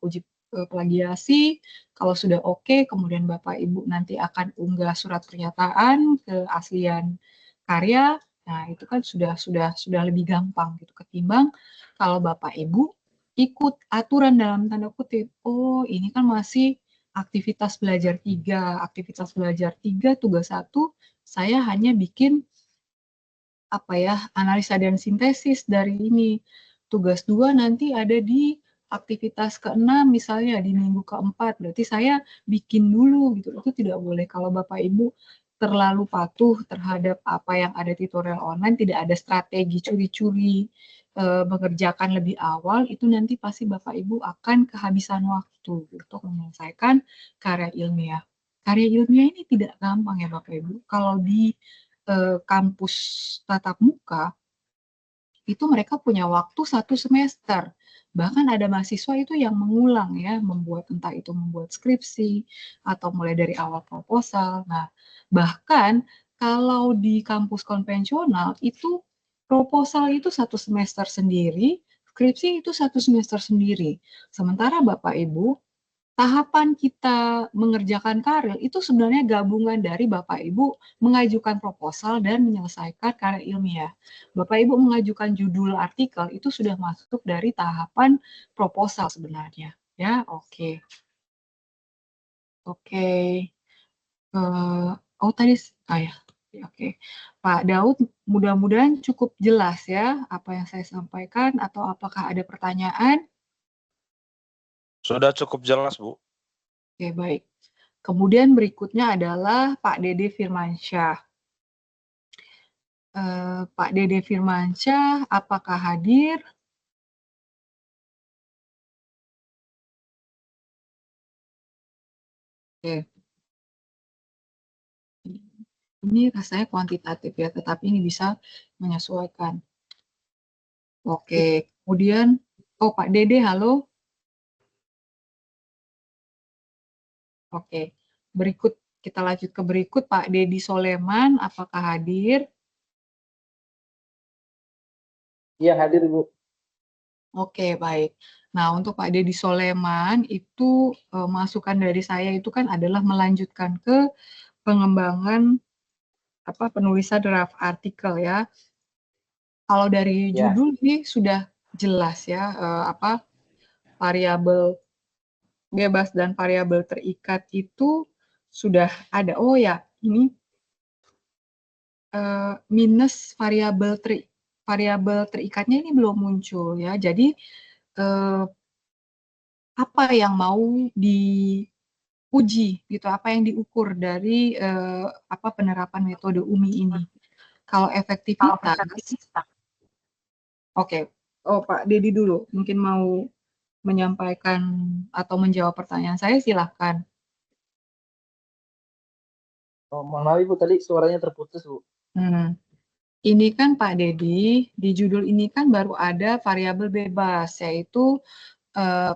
uji plagiasi. Kalau sudah oke, kemudian Bapak Ibu nanti akan unggah surat pernyataan keaslian karya. Nah, itu kan sudah lebih gampang gitu ketimbang kalau Bapak Ibu ikut aturan dalam tanda kutip. Oh, ini kan masih aktivitas belajar 3, tugas 1 saya hanya bikin apa ya, analisa dan sintesis dari ini. Tugas 2 nanti ada di aktivitas ke-6 misalnya di minggu ke-4, berarti saya bikin dulu gitu. Itu tidak boleh kalau Bapak Ibu terlalu patuh terhadap apa yang ada tutorial online, tidak ada strategi curi-curi mengerjakan lebih awal, itu nanti pasti Bapak Ibu akan kehabisan waktu untuk menyelesaikan karya ilmiah. Karya ilmiah ini tidak gampang ya Bapak Ibu. Kalau di kampus tatap muka, itu mereka punya waktu 1 semester. Bahkan ada mahasiswa itu yang mengulang ya, entah itu membuat skripsi, atau mulai dari awal proposal. Nah, bahkan kalau di kampus konvensional, itu proposal itu 1 semester sendiri, skripsi itu 1 semester sendiri. Sementara Bapak Ibu, tahapan kita mengerjakan karya itu sebenarnya gabungan dari Bapak Ibu mengajukan proposal dan menyelesaikan karya ilmiah. Bapak Ibu mengajukan judul artikel itu sudah masuk dari tahapan proposal sebenarnya. Ya, oke. Oke. Oh tadi ya. Oke. Pak Daud, mudah-mudahan cukup jelas ya apa yang saya sampaikan atau apakah ada pertanyaan? Sudah cukup jelas, Bu. Oke, baik. Kemudian berikutnya adalah Pak Dede Firmansyah. Pak Dede Firmansyah, apakah hadir? Oke. ini rasanya kuantitatif ya, tetapi ini bisa menyesuaikan. Oke, kemudian, oh Pak Dede, halo. Oke, berikut kita lanjut ke berikut Pak Dedi Soleman, apakah hadir? Iya, hadir Ibu. Oke, baik. Nah, untuk Pak Dedi Soleman itu masukan dari saya itu kan adalah melanjutkan ke pengembangan penulisan draft artikel ya. Kalau dari Ya. judul ini sudah jelas ya variabel bebas dan variabel terikat itu sudah ada. Oh ya, ini minus variabel terikatnya ini belum muncul ya. Jadi apa yang mau diuji gitu, apa yang diukur dari penerapan metode UMI ini. Kalau efektivitas, oke. Oh Pak Dedi dulu, mungkin mau menyampaikan atau menjawab pertanyaan saya, silahkan. Oh, mohon maaf Ibu, tadi suaranya terputus Bu. Ini kan Pak Dedi, di judul ini kan baru ada variabel bebas, yaitu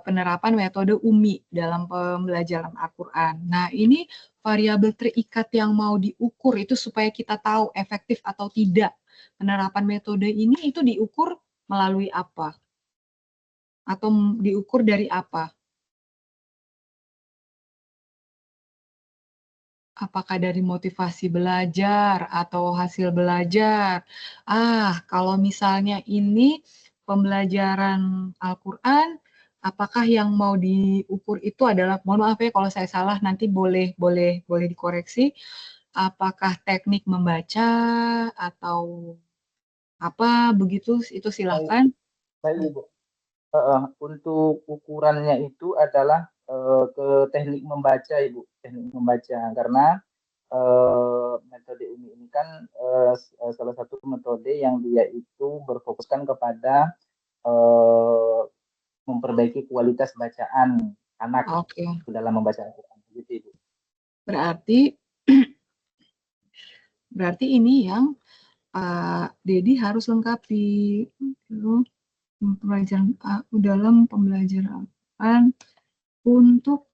penerapan metode UMI dalam pembelajaran Al-Quran. Nah, ini variabel terikat yang mau diukur itu supaya kita tahu efektif atau tidak penerapan metode ini itu diukur melalui apa? Atau diukur dari apa? Apakah dari motivasi belajar atau hasil belajar? Kalau misalnya ini pembelajaran Al-Quran, apakah yang mau diukur itu adalah, mohon maaf ya kalau saya salah, nanti boleh dikoreksi. Apakah teknik membaca atau apa begitu? Itu silahkan. Baik Ibu. Untuk ukurannya itu adalah ke teknik membaca Ibu, teknik membaca karena metode ini kan salah satu metode yang dia itu berfokuskan kepada memperbaiki kualitas bacaan anak dalam membaca Al-Quran. Gitu, Ibu. Berarti ini yang Dedi harus lengkapi pembelajaran dalam pembelajaran untuk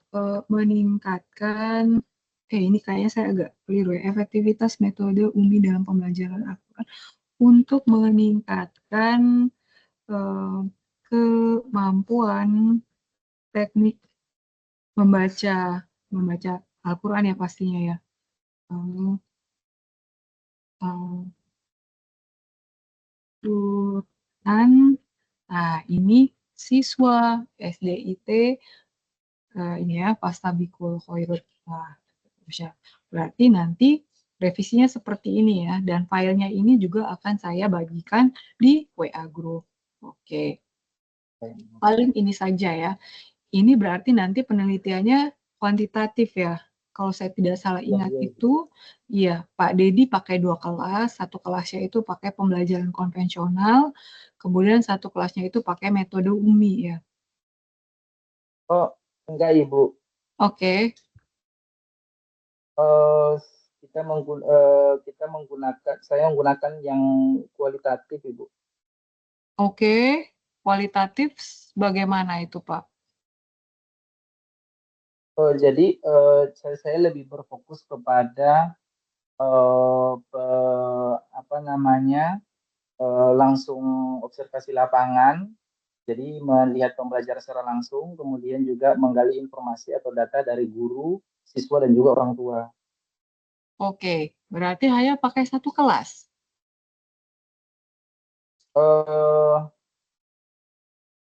meningkatkan ini kayaknya saya agak keliru ya, efektivitas metode UMI dalam pembelajaran Al-Quran untuk meningkatkan kemampuan teknik membaca Al-Quran ya pastinya ya. Nah, ini siswa SDIT ini ya Fastabikul Khairat. Berarti nanti revisinya seperti ini ya, dan filenya ini juga akan saya bagikan di WA Group. Oke. Paling ini saja ya. Ini berarti nanti penelitiannya kuantitatif ya. Kalau saya tidak salah ingat itu, ya Pak Dedi pakai 2 kelas, satu kelasnya itu pakai pembelajaran konvensional, kemudian satu kelasnya itu pakai metode UMI ya. Oh, enggak Ibu. Oke. Saya menggunakan yang kualitatif Ibu. Oke, kualitatif bagaimana itu Pak? Jadi saya lebih berfokus kepada langsung observasi lapangan, jadi melihat pembelajaran secara langsung, kemudian juga menggali informasi atau data dari guru, siswa dan juga orang tua. Oke, berarti hanya pakai satu kelas?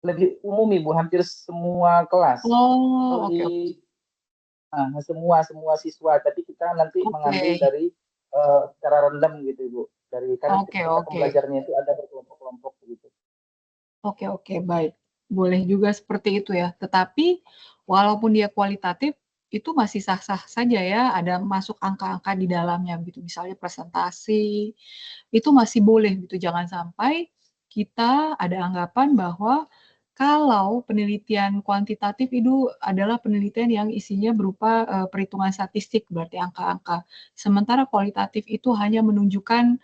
Lebih umum Ibu, hampir semua kelas. Oh, oke. Semua siswa, tapi kita nanti mengambil dari secara random gitu Ibu. Dari kan pembelajarannya itu ada berkelompok-kelompok gitu. Oke, baik. Boleh juga seperti itu ya. Tetapi walaupun dia kualitatif, itu masih sah-sah saja ya, ada masuk angka-angka di dalamnya gitu. Misalnya presentasi, itu masih boleh gitu. Jangan sampai kita ada anggapan bahwa kalau kalau penelitian kuantitatif itu adalah penelitian yang isinya berupa perhitungan statistik, berarti angka-angka. Sementara kualitatif itu hanya menunjukkan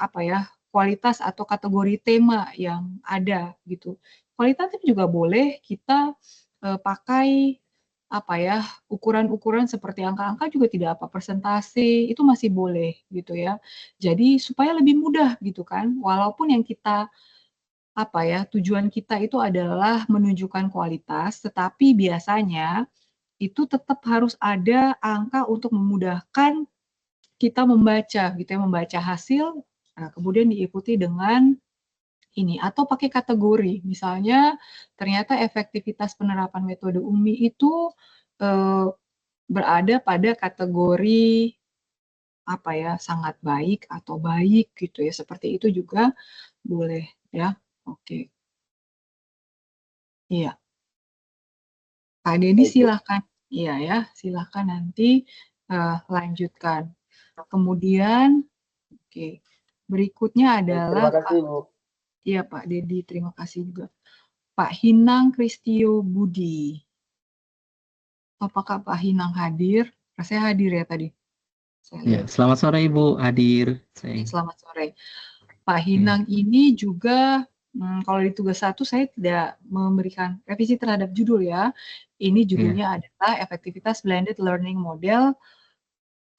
apa ya, kualitas atau kategori tema yang ada gitu. Kualitatif juga boleh kita pakai apa ya, ukuran-ukuran seperti angka-angka juga tidak apa, persentase itu masih boleh gitu ya. Jadi supaya lebih mudah gitu kan, walaupun yang kita apa ya, tujuan kita itu adalah menunjukkan kualitas, tetapi biasanya itu tetap harus ada angka untuk memudahkan kita membaca gitu ya, membaca hasil, kemudian diikuti dengan ini atau pakai kategori. Misalnya ternyata efektivitas penerapan metode UMI itu eh, berada pada kategori apa ya, sangat baik atau baik gitu ya. Seperti itu juga boleh ya. Oke. Iya. Pak Denny Baik, Bu. silahkan. Iya ya, silahkan nanti lanjutkan. Kemudian, oke, berikutnya Baik, adalah terima kasih, Bu. iya Pak Dedi, terima kasih juga. Pak Hinang Kristio Budi. Apakah Pak Hinang hadir? Rasanya hadir ya tadi. Saya Ya, lihat. selamat sore Ibu hadir. Selamat sore. Pak Ya. Hinang ini juga kalau di tugas 1 saya tidak memberikan revisi terhadap judul ya. Ini judulnya adalah efektivitas blended learning model.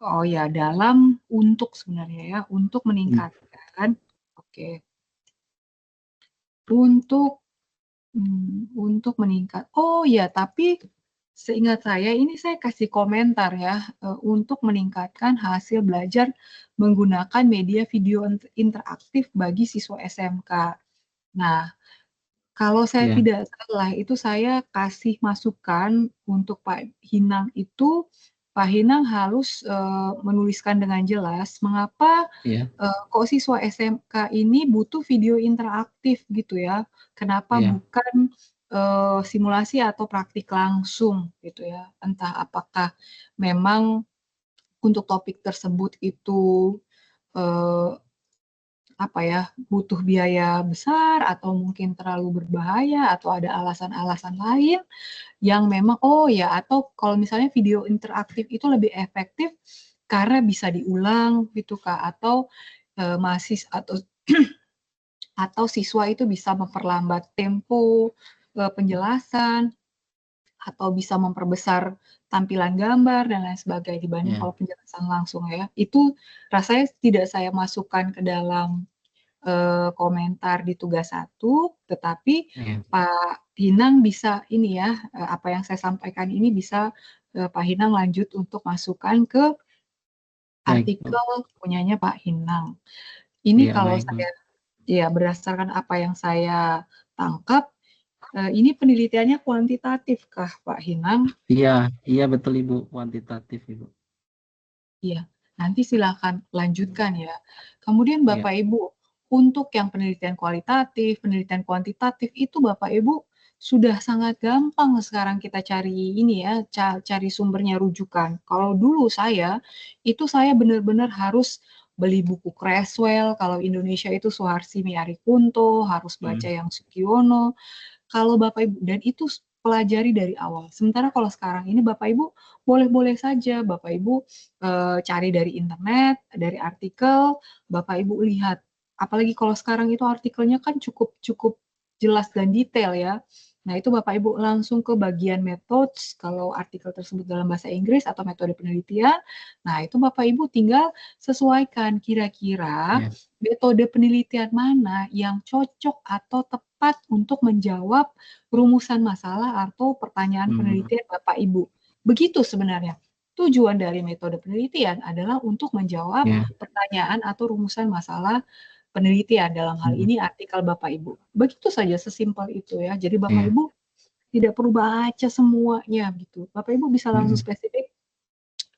Oh ya, untuk sebenarnya ya, untuk meningkatkan, oke, untuk meningkat. Oh ya, tapi seingat saya ini saya kasih komentar ya, untuk meningkatkan hasil belajar menggunakan media video interaktif bagi siswa SMK. Nah, kalau saya Ya. tidak salah itu saya kasih masukan untuk Pak Hinang itu, Pak Hinang harus menuliskan dengan jelas mengapa Ya. kok siswa SMK ini butuh video interaktif gitu ya. Kenapa Ya. bukan simulasi atau praktik langsung gitu ya. Entah apakah memang untuk topik tersebut itu apa ya, butuh biaya besar atau mungkin terlalu berbahaya atau ada alasan-alasan lain yang memang oh ya atau kalau misalnya video interaktif itu lebih efektif karena bisa diulang gitu Kak atau atau atau siswa itu bisa memperlambat tempo penjelasan atau bisa memperbesar tampilan gambar dan lain sebagainya dibanding kalau penjelasan langsung ya. Itu rasanya tidak saya masukkan ke dalam komentar di tugas 1, tetapi Pak Hinang bisa ini ya, apa yang saya sampaikan ini bisa Pak Hinang lanjut untuk masukkan ke artikel punyanya Pak Hinang. Ini kalau saya ya berdasarkan apa yang saya tangkap, ini penelitiannya kuantitatif kah Pak Hinang? Iya betul Ibu, kuantitatif Ibu. Iya, nanti silakan lanjutkan ya. Kemudian Bapak Ibu, untuk yang penelitian kualitatif, penelitian kuantitatif itu Bapak Ibu sudah sangat gampang sekarang kita cari ini ya, cari sumbernya rujukan. Kalau dulu itu saya benar-benar harus beli buku Creswell, kalau Indonesia itu Suharsini Arikunto, harus baca yang Sugiono. Kalau Bapak Ibu, dan itu pelajari dari awal. Sementara kalau sekarang ini Bapak Ibu boleh-boleh saja Bapak Ibu cari dari internet, dari artikel, Bapak Ibu lihat. Apalagi kalau sekarang itu artikelnya kan cukup jelas dan detail ya. Nah, itu Bapak Ibu langsung ke bagian methods, kalau artikel tersebut dalam bahasa Inggris atau metode penelitian. Nah, itu Bapak Ibu tinggal sesuaikan kira-kira metode penelitian mana yang cocok atau tepat untuk menjawab rumusan masalah atau pertanyaan penelitian Bapak Ibu. Begitu sebenarnya. Tujuan dari metode penelitian adalah untuk menjawab pertanyaan atau rumusan masalah penelitian, dalam hal ini artikel Bapak Ibu. Begitu saja, sesimpel itu ya. Jadi Bapak Ibu tidak perlu baca semuanya gitu. Bapak Ibu bisa langsung spesifik,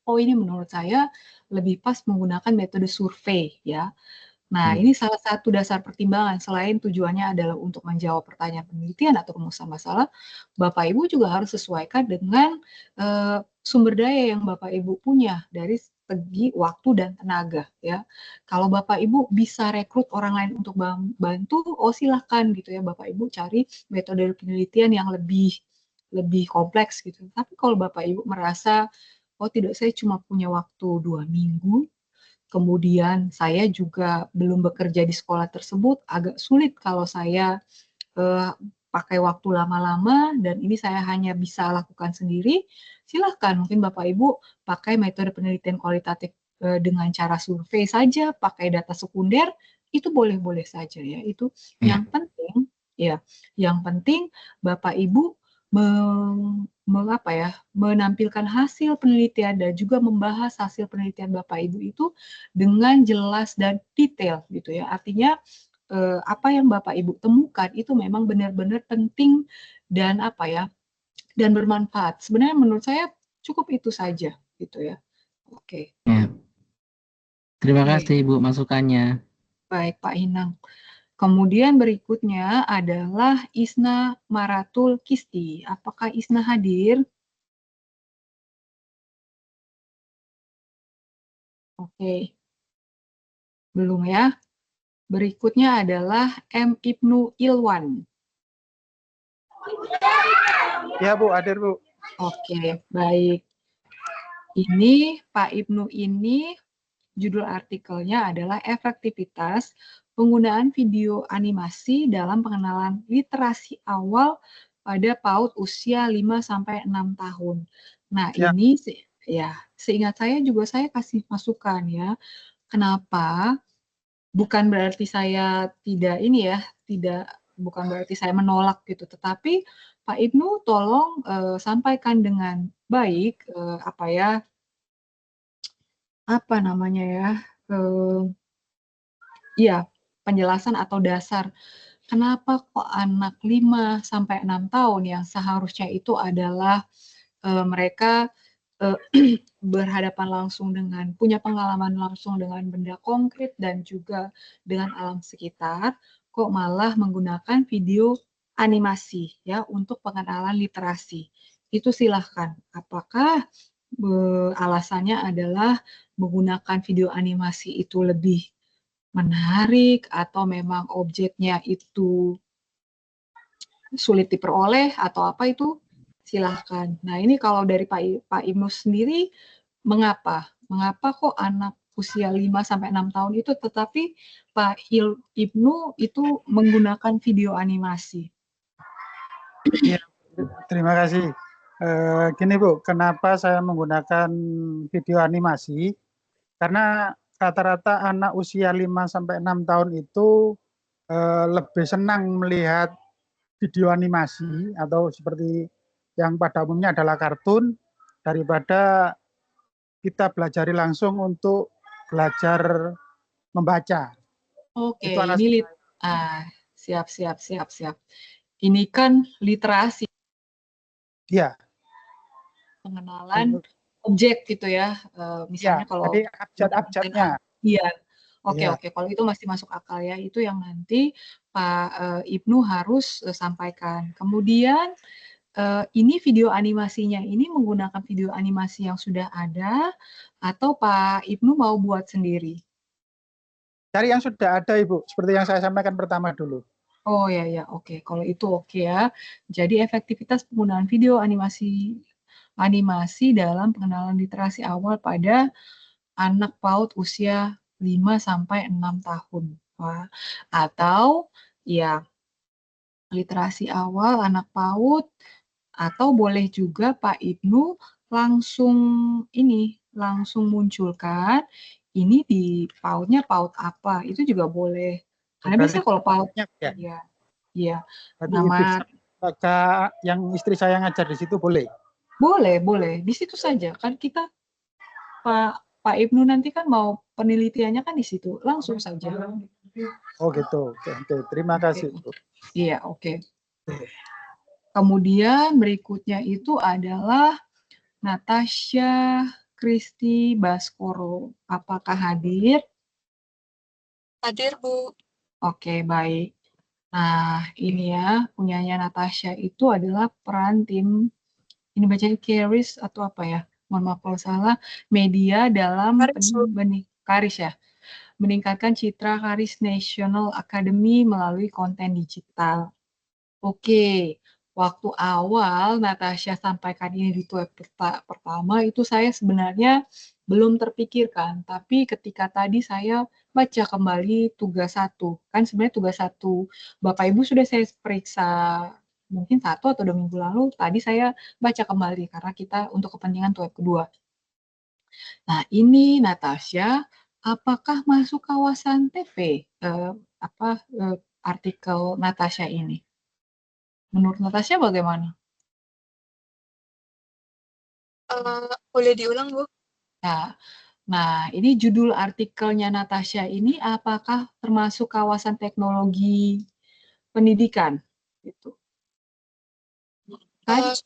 oh ini menurut saya lebih pas menggunakan metode survei ya. Nah, ini salah satu dasar pertimbangan selain tujuannya adalah untuk menjawab pertanyaan penelitian atau rumusan masalah, Bapak Ibu juga harus sesuaikan dengan sumber daya yang Bapak Ibu punya dari strategi, waktu, dan tenaga ya. Kalau Bapak Ibu bisa rekrut orang lain untuk bantu, silahkan gitu ya Bapak Ibu cari metode penelitian yang lebih kompleks gitu. Tapi kalau Bapak Ibu merasa, oh tidak, saya cuma punya waktu 2 minggu, kemudian saya juga belum bekerja di sekolah tersebut, agak sulit kalau saya pakai waktu lama-lama dan ini saya hanya bisa lakukan sendiri, silahkan mungkin Bapak Ibu pakai metode penelitian kualitatif dengan cara survei saja, pakai data sekunder, itu boleh-boleh saja ya. Itu Ya. yang penting ya, yang penting Bapak Ibu menampilkan hasil penelitian dan juga membahas hasil penelitian Bapak Ibu itu dengan jelas dan detail gitu ya. Artinya apa yang Bapak Ibu temukan itu memang benar-benar penting dan dan bermanfaat. Sebenarnya menurut saya cukup itu saja gitu ya. Oke. Ya. Terima Oke. kasih Ibu masukannya. Baik Pak Inang. Kemudian berikutnya adalah Isna Maratul Kisti. Apakah Isna hadir? Oke. Belum ya. Berikutnya adalah M. Ibnu Ilwan. Ya Bu, hadir Bu. Oke, baik. Ini Pak Ibnu ini judul artikelnya adalah efektivitas penggunaan video animasi dalam pengenalan literasi awal pada PAUD usia 5-6 tahun. Nah, Ya. ini seingat saya juga saya kasih masukan ya. Kenapa? Bukan berarti saya bukan berarti saya menolak gitu, tetapi Pak Ibnu tolong sampaikan dengan baik penjelasan atau dasar kenapa kok anak 5-6 tahun yang seharusnya itu adalah mereka berhadapan langsung punya pengalaman langsung dengan benda konkret dan juga dengan alam sekitar, kok malah menggunakan video animasi ya untuk pengenalan literasi. Itu silahkan. Apakah alasannya adalah menggunakan video animasi itu lebih menarik atau memang objeknya itu sulit diperoleh atau apa itu silahkan. Nah ini kalau dari Pak Ibnu sendiri mengapa kok anak usia 5-6 tahun itu tetapi Pak Ibnu itu menggunakan video animasi? Ya, terima kasih. Gini Bu, kenapa saya menggunakan video animasi? Karena rata-rata anak usia 5-6 tahun itu lebih senang melihat video animasi atau seperti yang pada umumnya adalah kartun daripada kita belajari langsung untuk belajar membaca. Oke, Itu ini siap. Ini kan literasi. Iya. Pengenalan objek gitu ya. Misalnya Ya, kalau jadi abjad-abjadnya. Iya. Oke, Ya. kalau itu masih masuk akal ya. Itu yang nanti Pak Ibnu harus sampaikan. Kemudian ini video animasinya ini menggunakan video animasi yang sudah ada atau Pak Ibnu mau buat sendiri? Cari yang sudah ada Ibu, seperti yang saya sampaikan pertama dulu. Oh ya, oke. Kalau itu oke ya. Jadi efektivitas penggunaan video animasi dalam pengenalan literasi awal pada anak PAUD usia 5-6 tahun. Wah. Atau ya literasi awal anak PAUD atau boleh juga Pak Ibnu langsung munculkan ini di PAUD-nya PAUD apa. Itu juga boleh. Karena biasanya kalau PAUD ya nama yang istri saya ngajar di situ boleh. Boleh. Di situ saja. Kan kita Pak Ibnu nanti kan mau penelitiannya kan di situ. Langsung saja. Oh gitu. Oke. Terima kasih. Iya, oke. Kemudian berikutnya itu adalah Natasha Kristi Baskoro. Apakah hadir? Hadir, Bu. Oke, baik. Nah, ini ya, punyanya Natasha itu adalah peran tim, ini bacanya Caris atau apa ya? mohon maaf kalau salah, media dalam Karis, Bu. Karis ya, meningkatkan citra Karis National Academy melalui konten digital. Oke, waktu awal Natasha sampaikan ini di web pertama itu saya sebenarnya belum terpikirkan, tapi ketika tadi saya baca kembali tugas 1, kan sebenarnya tugas 1 Bapak Ibu sudah saya periksa mungkin 1 atau 2 minggu lalu, tadi saya baca kembali karena kita untuk kepentingan web kedua. Nah, ini Natasha, apakah masuk kawasan TV artikel Natasha ini? Menurut Natasha bagaimana? Boleh diulang, Bu? Nah, ini judul artikelnya Natasha ini apakah termasuk kawasan teknologi pendidikan? Gitu. Kan?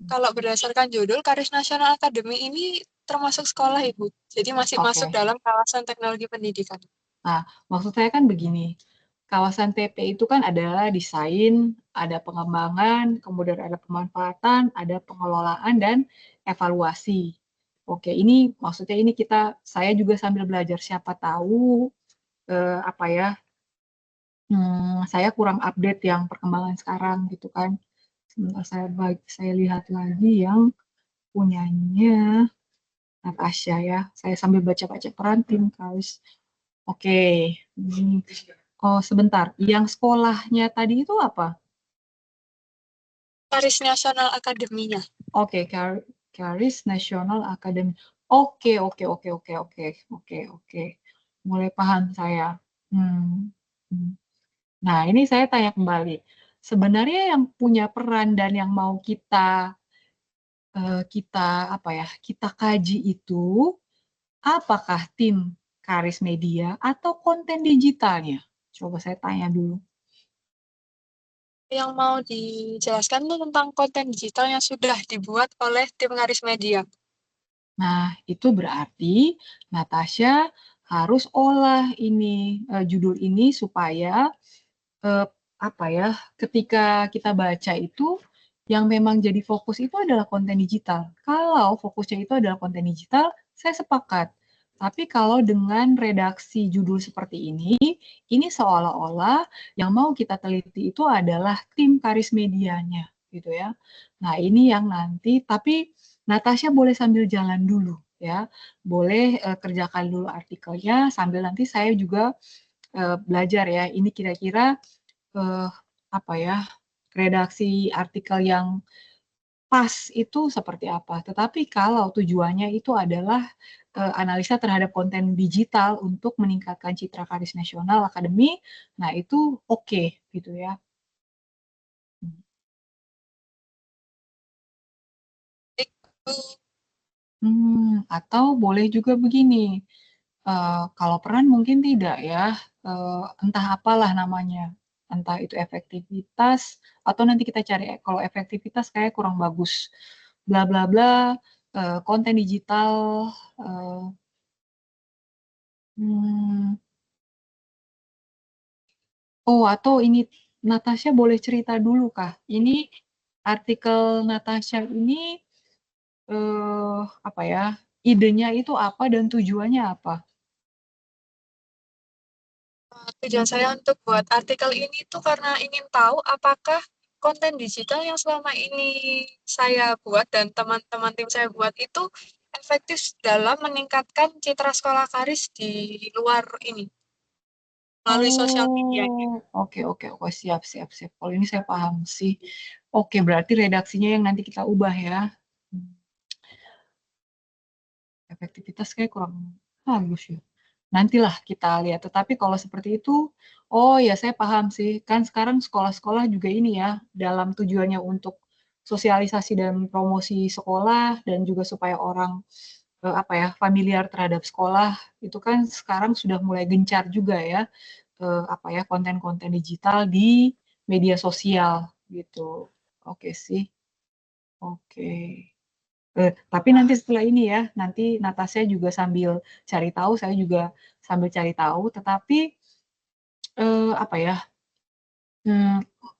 Kalau berdasarkan judul, Karis Nasional Academy ini termasuk sekolah, Ibu. Jadi masih masuk dalam kawasan teknologi pendidikan. Nah, maksud saya kan begini, kawasan TP itu kan ada desain, ada pengembangan, kemudian ada pemanfaatan, ada pengelolaan, dan evaluasi. Oke, ini maksudnya ini saya juga sambil belajar, siapa tahu saya kurang update yang perkembangan sekarang gitu kan. Sebentar saya lihat lagi yang punyanya Natasha ya. Saya sambil baca-baca peran tim Karis. Oke. Oh, sebentar. Yang sekolahnya tadi itu apa? Karis Nasional Academy-nya. Oke, Karis National Academy. Oke. Mulai paham saya. Nah, ini saya tanya kembali. Sebenarnya yang punya peran dan yang mau kita kaji itu apakah tim Karis Media atau konten digitalnya? Coba saya tanya dulu. Yang mau dijelaskan itu tentang konten digital yang sudah dibuat oleh tim Karis Media. Nah, itu berarti Natasha harus olah ini judul ini supaya ketika kita baca itu yang memang jadi fokus itu adalah konten digital. Kalau fokusnya itu adalah konten digital, saya sepakat. Tapi kalau dengan redaksi judul seperti ini seolah-olah yang mau kita teliti itu adalah tim Karis Medianya, gitu ya. Nah, ini yang nanti, tapi Natasha boleh sambil jalan dulu, ya. Boleh kerjakan dulu artikelnya, sambil nanti saya juga belajar ya. Ini kira-kira redaksi artikel yang pas itu seperti apa. Tetapi kalau tujuannya itu adalah analisa terhadap konten digital untuk meningkatkan citra Karis Nasional Akademi, nah itu oke, gitu ya. Atau boleh juga begini, kalau peran mungkin tidak ya, entah apalah namanya, entah itu efektivitas atau nanti kita cari kalau efektivitas kayak kurang bagus, bla bla bla, konten digital, atau ini Natasha boleh cerita dulu kah? Ini artikel Natasha ini idenya itu apa dan tujuannya apa? Tujuan saya untuk buat artikel ini tuh karena ingin tahu apakah konten digital yang selama ini saya buat dan teman-teman tim saya buat itu efektif dalam meningkatkan citra sekolah Karis di luar ini melalui sosial media. Oke, siap. Kalau ini saya paham sih. Oke, berarti redaksinya yang nanti kita ubah ya. Efektivitas kayak kurang bagus ya. Nantilah kita lihat. Tetapi kalau seperti itu, oh ya saya paham sih. Kan sekarang sekolah-sekolah juga ini ya, dalam tujuannya untuk sosialisasi dan promosi sekolah dan juga supaya orang familiar terhadap sekolah itu kan sekarang sudah mulai gencar juga ya konten-konten digital di media sosial gitu. Oke sih. Oke. Tapi nanti setelah ini ya, nanti Natasha juga sambil cari tahu, saya juga sambil cari tahu. Tetapi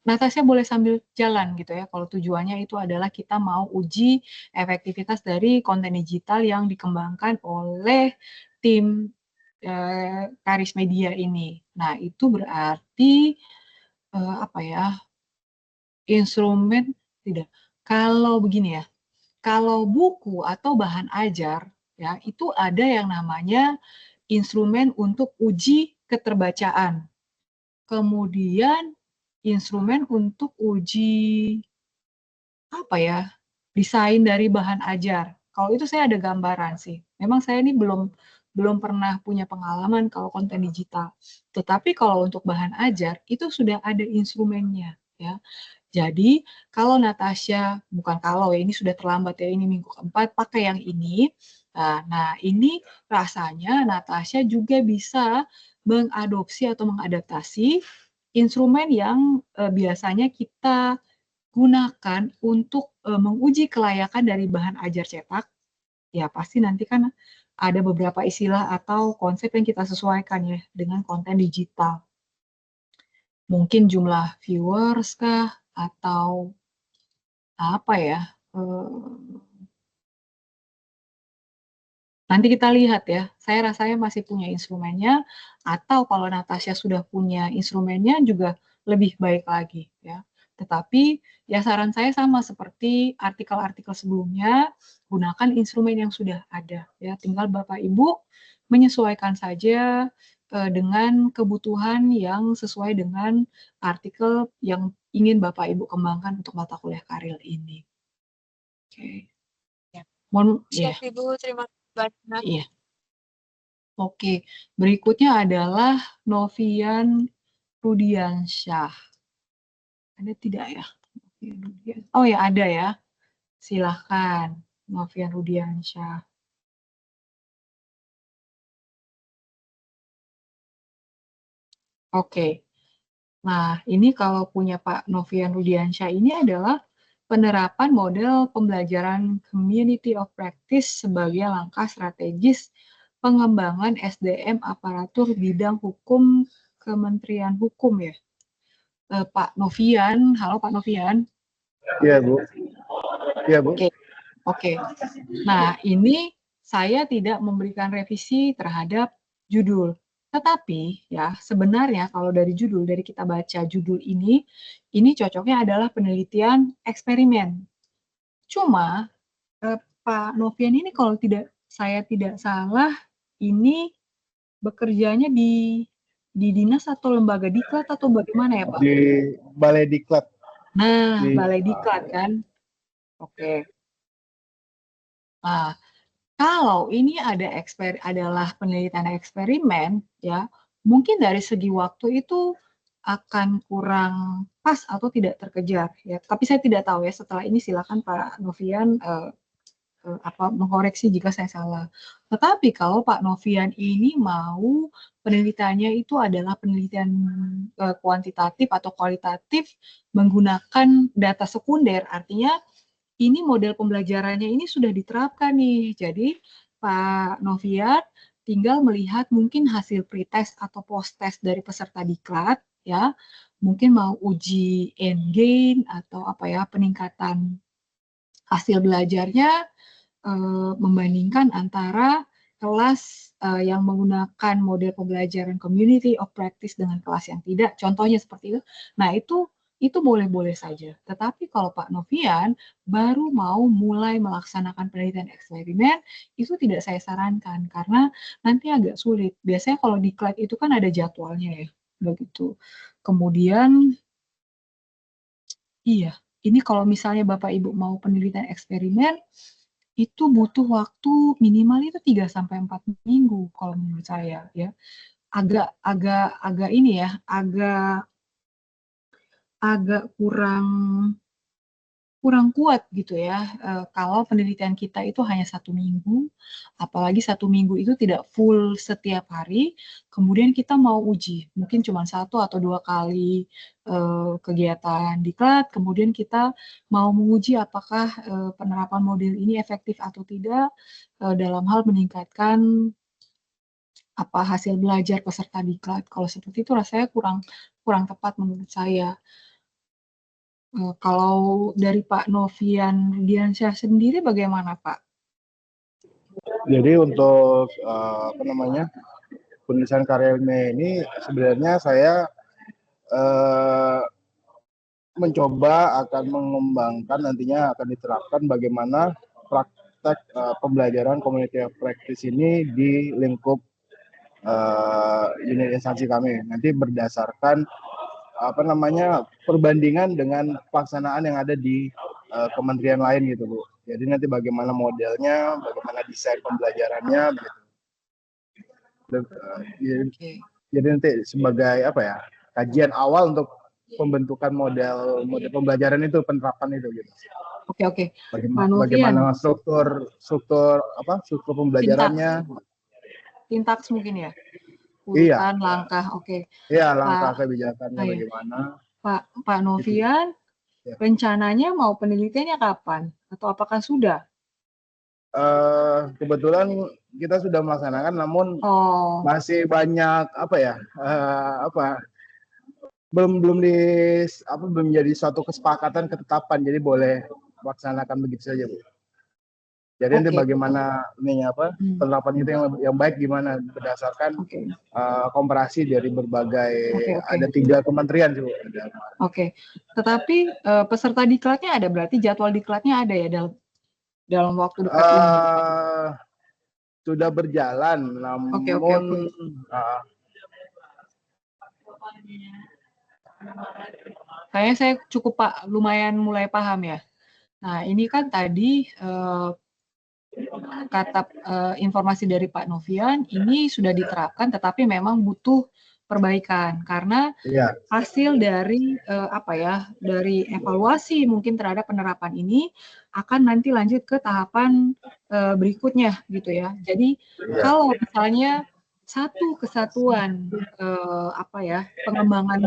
Natasha boleh sambil jalan gitu ya, kalau tujuannya itu adalah kita mau uji efektivitas dari konten digital yang dikembangkan oleh tim Karis Media ini. Nah, itu berarti apa ya, instrumen tidak. Kalau begini ya, kalau buku atau bahan ajar ya, itu ada yang namanya instrumen untuk uji keterbacaan. Kemudian instrumen untuk uji apa ya, desain dari bahan ajar. Kalau itu saya ada gambaran sih. Memang saya ini belum pernah punya pengalaman kalau konten digital. Tetapi kalau untuk bahan ajar itu sudah ada instrumennya ya. Jadi kalau Natasha, bukan kalau ya, ini sudah terlambat ya, ini minggu keempat pakai yang ini. Nah, ini rasanya Natasha juga bisa mengadopsi atau mengadaptasi instrumen yang biasanya kita gunakan untuk menguji kelayakan dari bahan ajar cetak. Ya, pasti nanti kan ada beberapa istilah atau konsep yang kita sesuaikan ya dengan konten digital. Mungkin jumlah viewers kah atau apa ya? Nanti kita lihat ya. Saya rasanya masih punya instrumennya, atau kalau Natasha sudah punya instrumennya juga lebih baik lagi ya. Tetapi ya saran saya sama seperti artikel-artikel sebelumnya, gunakan instrumen yang sudah ada ya. Tinggal Bapak Ibu menyesuaikan saja dengan kebutuhan yang sesuai dengan artikel yang ingin Bapak Ibu kembangkan untuk mata kuliah karir ini. Oke. Ya. Mohon ya. Siap Ibu, terima kasih banyak. Iya. Oke, berikutnya adalah Novian Rudiansyah. Ada tidak ya? Oh ya, ada ya. Silahkan, Novian Rudiansyah. Oke. Nah, ini kalau punya Pak Novian Rudiansyah ini adalah penerapan model pembelajaran Community of Practice sebagai langkah strategis pengembangan SDM aparatur bidang hukum Kementerian Hukum ya. Pak Novian, halo Pak Novian. Iya Bu. Iya Bu. Oke. Nah, ini saya tidak memberikan revisi terhadap judul. Tetapi ya sebenarnya kalau dari judul, dari kita baca judul ini cocoknya adalah penelitian eksperimen. Cuma Pak Novian ini kalau saya tidak salah, ini bekerjanya di dinas atau lembaga diklat atau bagaimana ya Pak? Di Balai Diklat. Nah, Balai Diklat kan. Oke. Nah, kalau ini adalah penelitian eksperimen, ya mungkin dari segi waktu itu akan kurang pas atau tidak terkejar, ya. Tapi saya tidak tahu ya. Setelah ini silakan Pak Novian mengkoreksi jika saya salah. Tetapi kalau Pak Novian ini mau penelitiannya itu adalah penelitian kuantitatif atau kualitatif menggunakan data sekunder, artinya ini model pembelajarannya ini sudah diterapkan nih. Jadi Pak Novian tinggal melihat mungkin hasil pretest atau post-test dari peserta diklat ya. Mungkin mau uji end gain atau apa ya, peningkatan hasil belajarnya membandingkan antara kelas yang menggunakan model pembelajaran community of practice dengan kelas yang tidak. Contohnya seperti itu. Nah, itu boleh-boleh saja. Tetapi kalau Pak Novian baru mau mulai melaksanakan penelitian eksperimen, itu tidak saya sarankan karena nanti agak sulit. Biasanya kalau diklat itu kan ada jadwalnya ya, begitu. Kemudian, iya, ini kalau misalnya Bapak Ibu mau penelitian eksperimen, itu butuh waktu minimal itu 3-4 minggu kalau menurut saya ya. Agak ini ya, agak kurang kuat gitu ya, kalau penelitian kita itu hanya 1 minggu, apalagi 1 minggu itu tidak full setiap hari, kemudian kita mau uji, mungkin cuma 1 atau 2 kali kegiatan diklat, kemudian kita mau menguji apakah penerapan model ini efektif atau tidak dalam hal meningkatkan hasil belajar peserta diklat. Kalau seperti itu rasanya kurang tepat menurut saya. Kalau dari Pak Novian Rudiansyah sendiri bagaimana, Pak? Jadi untuk penulisan karya ilmiah ini sebenarnya saya mencoba akan mengembangkan, nantinya akan diterapkan bagaimana praktek pembelajaran community of practice ini di lingkup unit instansi kami. Nanti berdasarkan perbandingan dengan pelaksanaan yang ada di kementerian lain gitu, Bu. Jadi nanti bagaimana modelnya, bagaimana desain pembelajarannya gitu. Jadi nanti sebagai kajian awal untuk pembentukan model pembelajaran itu, penerapan itu gitu. Oke. Bagaimana struktur pembelajarannya. Sintaks mungkin ya. Urutan langkah, oke. Iya, langkah kebijakannya bagaimana. Pak Novian, rencananya mau penelitiannya kapan? Atau apakah sudah? Kebetulan kita sudah melaksanakan, namun masih banyak belum menjadi suatu kesepakatan, ketetapan. Jadi boleh melaksanakan begitu saja, Bu. Jadi nanti bagaimana penerapan itu yang baik gimana berdasarkan komparasi dari berbagai ada 3 kementerian sih, Bu. Oke. Tetapi peserta diklatnya ada, berarti jadwal diklatnya ada ya dalam waktu dekat ini? Sudah berjalan, namun kayaknya saya cukup lumayan mulai paham ya. Nah, ini kan tadi kata informasi dari Pak Novian, ini sudah diterapkan tetapi memang butuh perbaikan karena hasil dari dari evaluasi mungkin terhadap penerapan ini akan nanti lanjut ke tahapan berikutnya gitu ya. Jadi kalau misalnya satu kesatuan pengembangan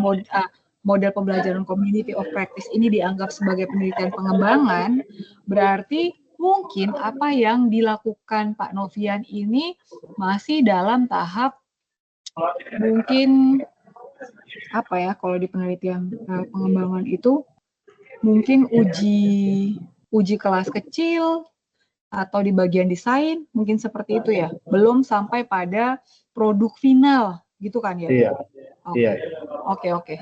model pembelajaran community of practice ini dianggap sebagai penelitian pengembangan, berarti mungkin apa yang dilakukan Pak Novian ini masih dalam tahap mungkin kalau di penelitian pengembangan itu mungkin uji kelas kecil atau di bagian desain mungkin seperti itu ya, belum sampai pada produk final gitu kan ya? Oke.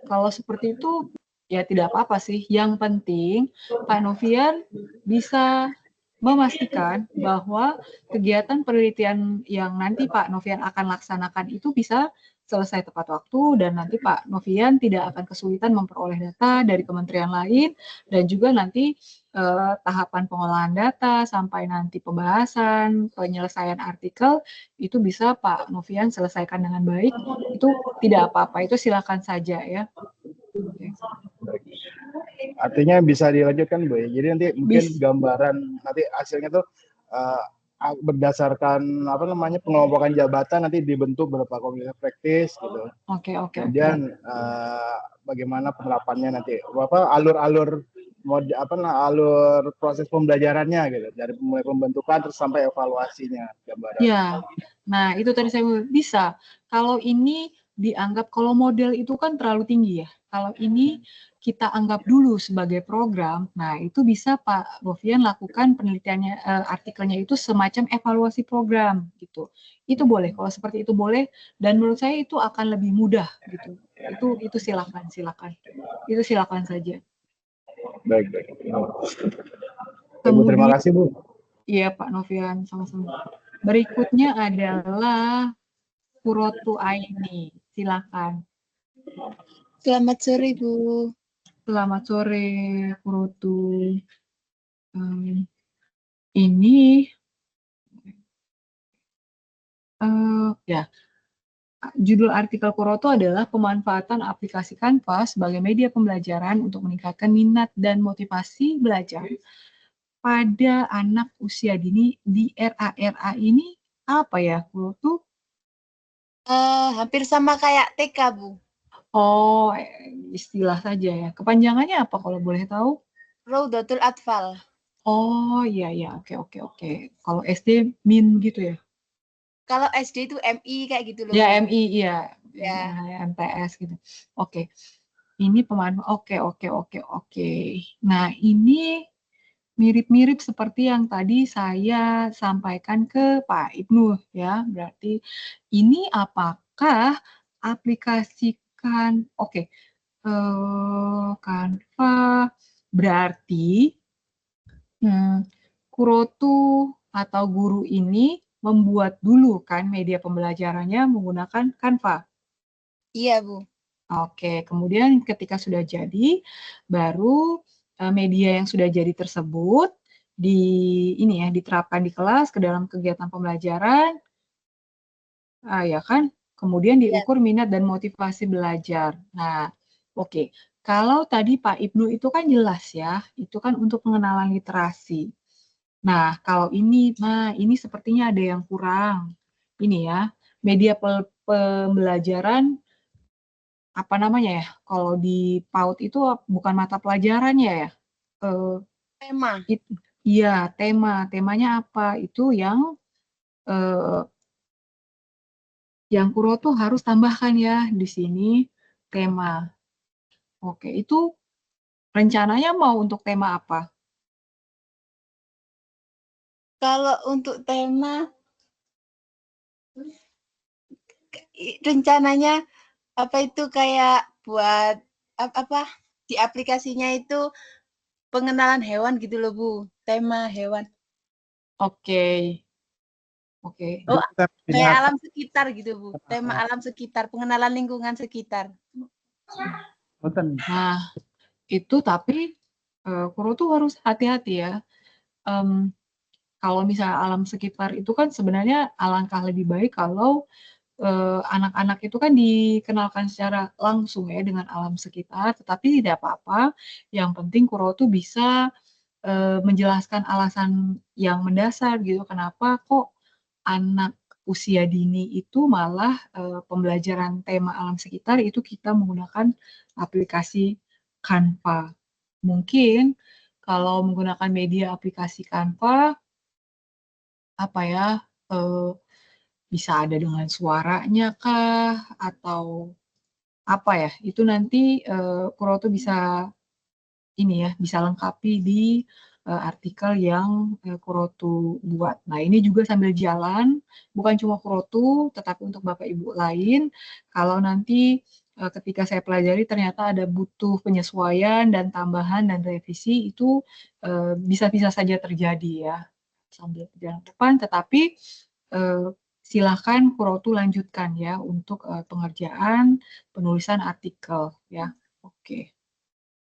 Kalau seperti itu ya tidak apa-apa sih. Yang penting Pak Novian bisa memastikan bahwa kegiatan penelitian yang nanti Pak Novian akan laksanakan itu bisa selesai tepat waktu dan nanti Pak Novian tidak akan kesulitan memperoleh data dari kementerian lain dan juga nanti tahapan pengolahan data sampai nanti pembahasan, penyelesaian artikel itu bisa Pak Novian selesaikan dengan baik. Itu tidak apa-apa, itu silakan saja ya. Artinya bisa dilanjutkan, Bu. Jadi nanti mungkin gambaran nanti hasilnya tuh berdasarkan pengelompokan jabatan nanti dibentuk beberapa community practice gitu. Oke. Kemudian bagaimana penerapannya nanti alur proses pembelajarannya gitu, dari mulai pembentukan terus sampai evaluasinya gambaran. Ya. Nah, itu tadi saya bisa. Kalau ini dianggap kalau model itu kan terlalu tinggi ya. Kalau ini kita anggap dulu sebagai program, nah itu bisa Pak Novian lakukan penelitiannya, artikelnya itu semacam evaluasi program gitu. Itu boleh, kalau seperti itu boleh, dan menurut saya itu akan lebih mudah gitu. Itu silakan. Itu silakan saja. Baik. Kemudian, terima kasih, Bu. Iya Pak Novian, sama-sama. Berikutnya adalah Kurotu Aini, silakan. Selamat sore, Bu. Selamat sore, Kurotu. Ini judul artikel Kurotu adalah pemanfaatan aplikasi Canva sebagai media pembelajaran untuk meningkatkan minat dan motivasi belajar pada anak usia dini di era ini apa ya, Kurotu? Hampir sama kayak TK, Bu. Oh, istilah saja ya. Kepanjangannya apa kalau boleh tahu? Raudatul Atfal. Oh, iya. Oke. Kalau SD MIN gitu ya? Kalau SD itu MI kayak gitu loh. Ya, MI, iya. Ya. MTS gitu. Oke. Ini oke. Nah, ini mirip-mirip seperti yang tadi saya sampaikan ke Pak Ibnu ya. Berarti ini apakah aplikasikan Canva berarti Kurotu atau guru ini membuat dulu kan media pembelajarannya menggunakan Canva. Iya, Bu. Oke, kemudian ketika sudah jadi, baru media yang sudah jadi tersebut diterapkan di kelas ke dalam kegiatan pembelajaran, ya kan? Kemudian diukur minat dan motivasi belajar. Nah, oke. Kalau tadi Pak Ibnu itu kan jelas ya, itu kan untuk pengenalan literasi. Nah, kalau ini sepertinya ada yang kurang. Ini ya, media pembelajaran apa namanya ya? Kalau di PAUD itu bukan mata pelajarannya ya? Tema. Iya, temanya apa? Itu yang Kuroto harus tambahkan ya di sini tema. Oke, itu rencananya mau untuk tema apa? Kalau untuk tema rencananya apa itu kayak buat apa di aplikasinya itu pengenalan hewan gitu loh, Bu. Tema hewan. Oke. Oh, kayak alam sekitar gitu, Bu. Tema alam sekitar, pengenalan lingkungan sekitar. Nah, itu tapi Kuroto harus hati-hati ya. Kalau misalnya alam sekitar itu kan sebenarnya alangkah lebih baik kalau anak-anak itu kan dikenalkan secara langsung ya dengan alam sekitar, tetapi tidak apa-apa. Yang penting Kuroto bisa menjelaskan alasan yang mendasar gitu, kenapa kok anak usia dini itu malah pembelajaran tema alam sekitar itu kita menggunakan aplikasi Canva. Mungkin kalau menggunakan media aplikasi Canva, apa ya, bisa ada dengan suaranya kah, atau apa ya, itu nanti Kuroto bisa bisa lengkapi di artikel yang Kuroto buat. Nah, ini juga sambil jalan, bukan cuma Kuroto, tetapi untuk Bapak Ibu lain, kalau nanti ketika saya pelajari ternyata ada butuh penyesuaian dan tambahan dan revisi, itu bisa-bisa saja terjadi ya, sambil jalan depan, tetapi silakan Kuroto lanjutkan ya untuk pengerjaan penulisan artikel ya. Oke.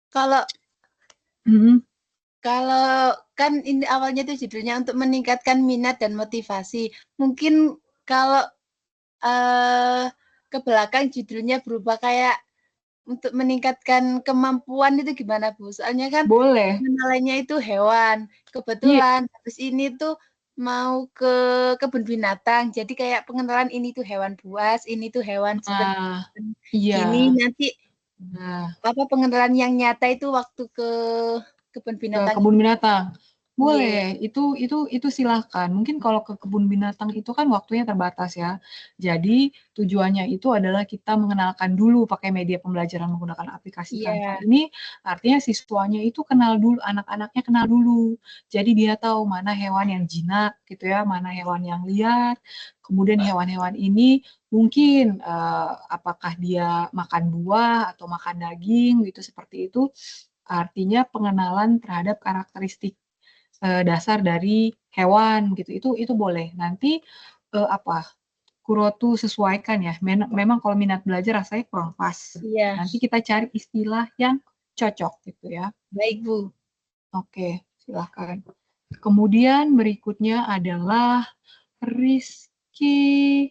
Kalau kan ini awalnya itu judulnya untuk meningkatkan minat dan motivasi. Mungkin kalau ke belakang judulnya berubah kayak untuk meningkatkan kemampuan itu gimana, Bu? Soalnya kan boleh. pengenalannya itu hewan. Kebetulan habis ini tuh mau ke kebun binatang. Jadi kayak pengenalan ini tuh hewan buas, ini tuh hewan gini. Nanti apa pengenalan yang nyata itu waktu ke kebun binatang. Ke kebun binatang. Boleh, itu silahkan. Mungkin kalau ke kebun binatang itu kan waktunya terbatas ya. Jadi tujuannya itu adalah kita mengenalkan dulu pakai media pembelajaran menggunakan aplikasi Canva ini. Artinya siswanya itu kenal dulu, anak-anaknya kenal dulu. Jadi dia tahu mana hewan yang jinak gitu ya, mana hewan yang liar. Kemudian hewan-hewan ini mungkin apakah dia makan buah atau makan daging gitu, seperti itu. Artinya pengenalan terhadap karakteristik dasar dari hewan gitu, itu boleh. Nanti Kuroto sesuaikan ya. Memang kalau minat belajar rasanya kurang pas. Nanti kita cari istilah yang cocok gitu ya. Baik, Bu. Oke, silakan. Kemudian berikutnya adalah Rizky.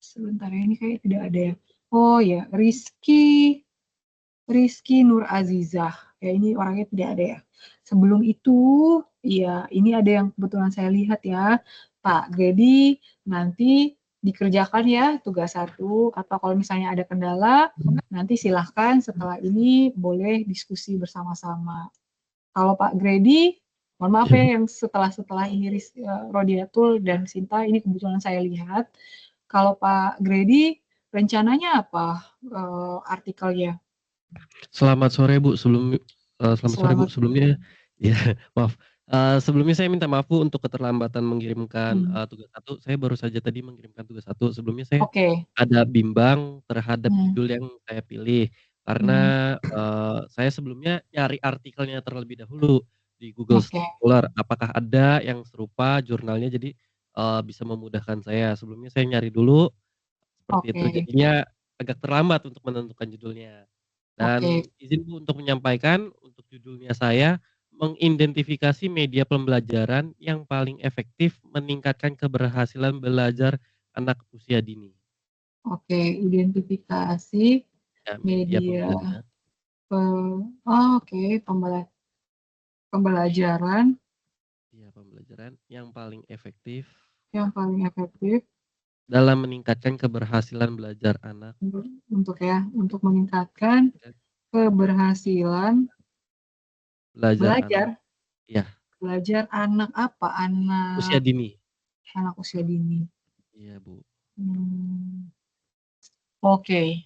Sebentar ya, ini kayak tidak ada ya. Oh ya, Rizky Nur Azizah. Ya, ini orangnya tidak ada ya. Sebelum itu, ya ini ada yang kebetulan saya lihat ya. Pak Gredi nanti dikerjakan ya tugas 1, atau kalau misalnya ada kendala, nanti silahkan setelah ini boleh diskusi bersama-sama. Kalau Pak Gredi, mohon maaf ya yang setelah ini Rodiatul dan Sinta, ini kebetulan saya lihat. Kalau Pak Gredi rencananya apa artikelnya? Selamat sore Bu, selamat sore Bu. Selamat. Sebelumnya ya maaf, sebelumnya saya minta maaf Bu untuk keterlambatan mengirimkan, tugas 1. Saya baru saja tadi mengirimkan tugas 1. Sebelumnya saya Oke. ada bimbang terhadap Hmm. judul yang saya pilih karena, saya sebelumnya nyari artikelnya terlebih dahulu di Google Oke. Scholar, apakah ada yang serupa jurnalnya jadi, bisa memudahkan saya. Sebelumnya saya nyari dulu, seperti itu Oke. jadinya agak terlambat untuk menentukan judulnya. Dan Oke. izin Bu untuk menyampaikan, untuk judulnya saya, mengidentifikasi media pembelajaran yang paling efektif meningkatkan keberhasilan belajar anak usia dini. Oke, identifikasi Ya, media media pembelajaran. oke, pembelajaran Iya, pembelajaran yang paling efektif yang paling efektif dalam meningkatkan keberhasilan belajar anak. Untuk meningkatkan keberhasilan Belajar belajar. anak. Iya. Belajar anak apa? Usia dini. Anak usia dini. Iya, Bu. Oke.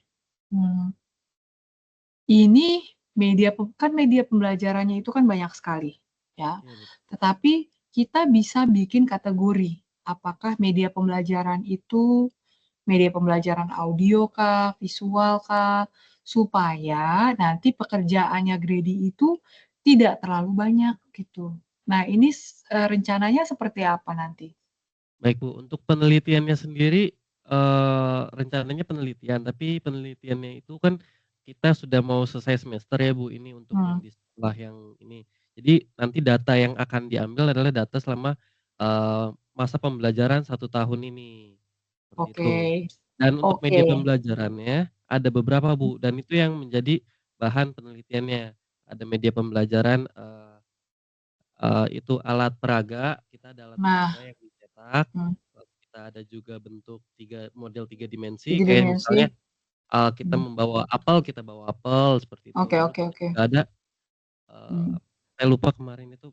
Ini media pembelajarannya itu kan banyak sekali, ya. Iya, betul. Tetapi kita bisa bikin kategori, apakah media pembelajaran itu media pembelajaran audio kah, visual kah, supaya nanti pekerjaannya Grady itu tidak terlalu banyak gitu. Nah, ini rencananya seperti apa nanti? Baik Bu, untuk penelitiannya sendiri, rencananya penelitian, tapi penelitiannya itu kan kita sudah mau selesai semester ya Bu, ini untuk yang di sekolah yang ini. Jadi nanti data yang akan diambil adalah data selama, masa pembelajaran 1 tahun ini, seperti itu. Oke. Dan untuk media Oke. pembelajarannya ada beberapa Bu, dan itu yang menjadi bahan penelitiannya. Ada media pembelajaran, itu alat peraga, kita ada alat Nah. peraga yang dicetak, lalu kita ada juga bentuk model 3 dimensi, 3 kayak dimensi. misalnya, kita membawa apel, kita bawa apel, seperti itu. Oke Lalu oke kita oke. juga ada, saya lupa kemarin itu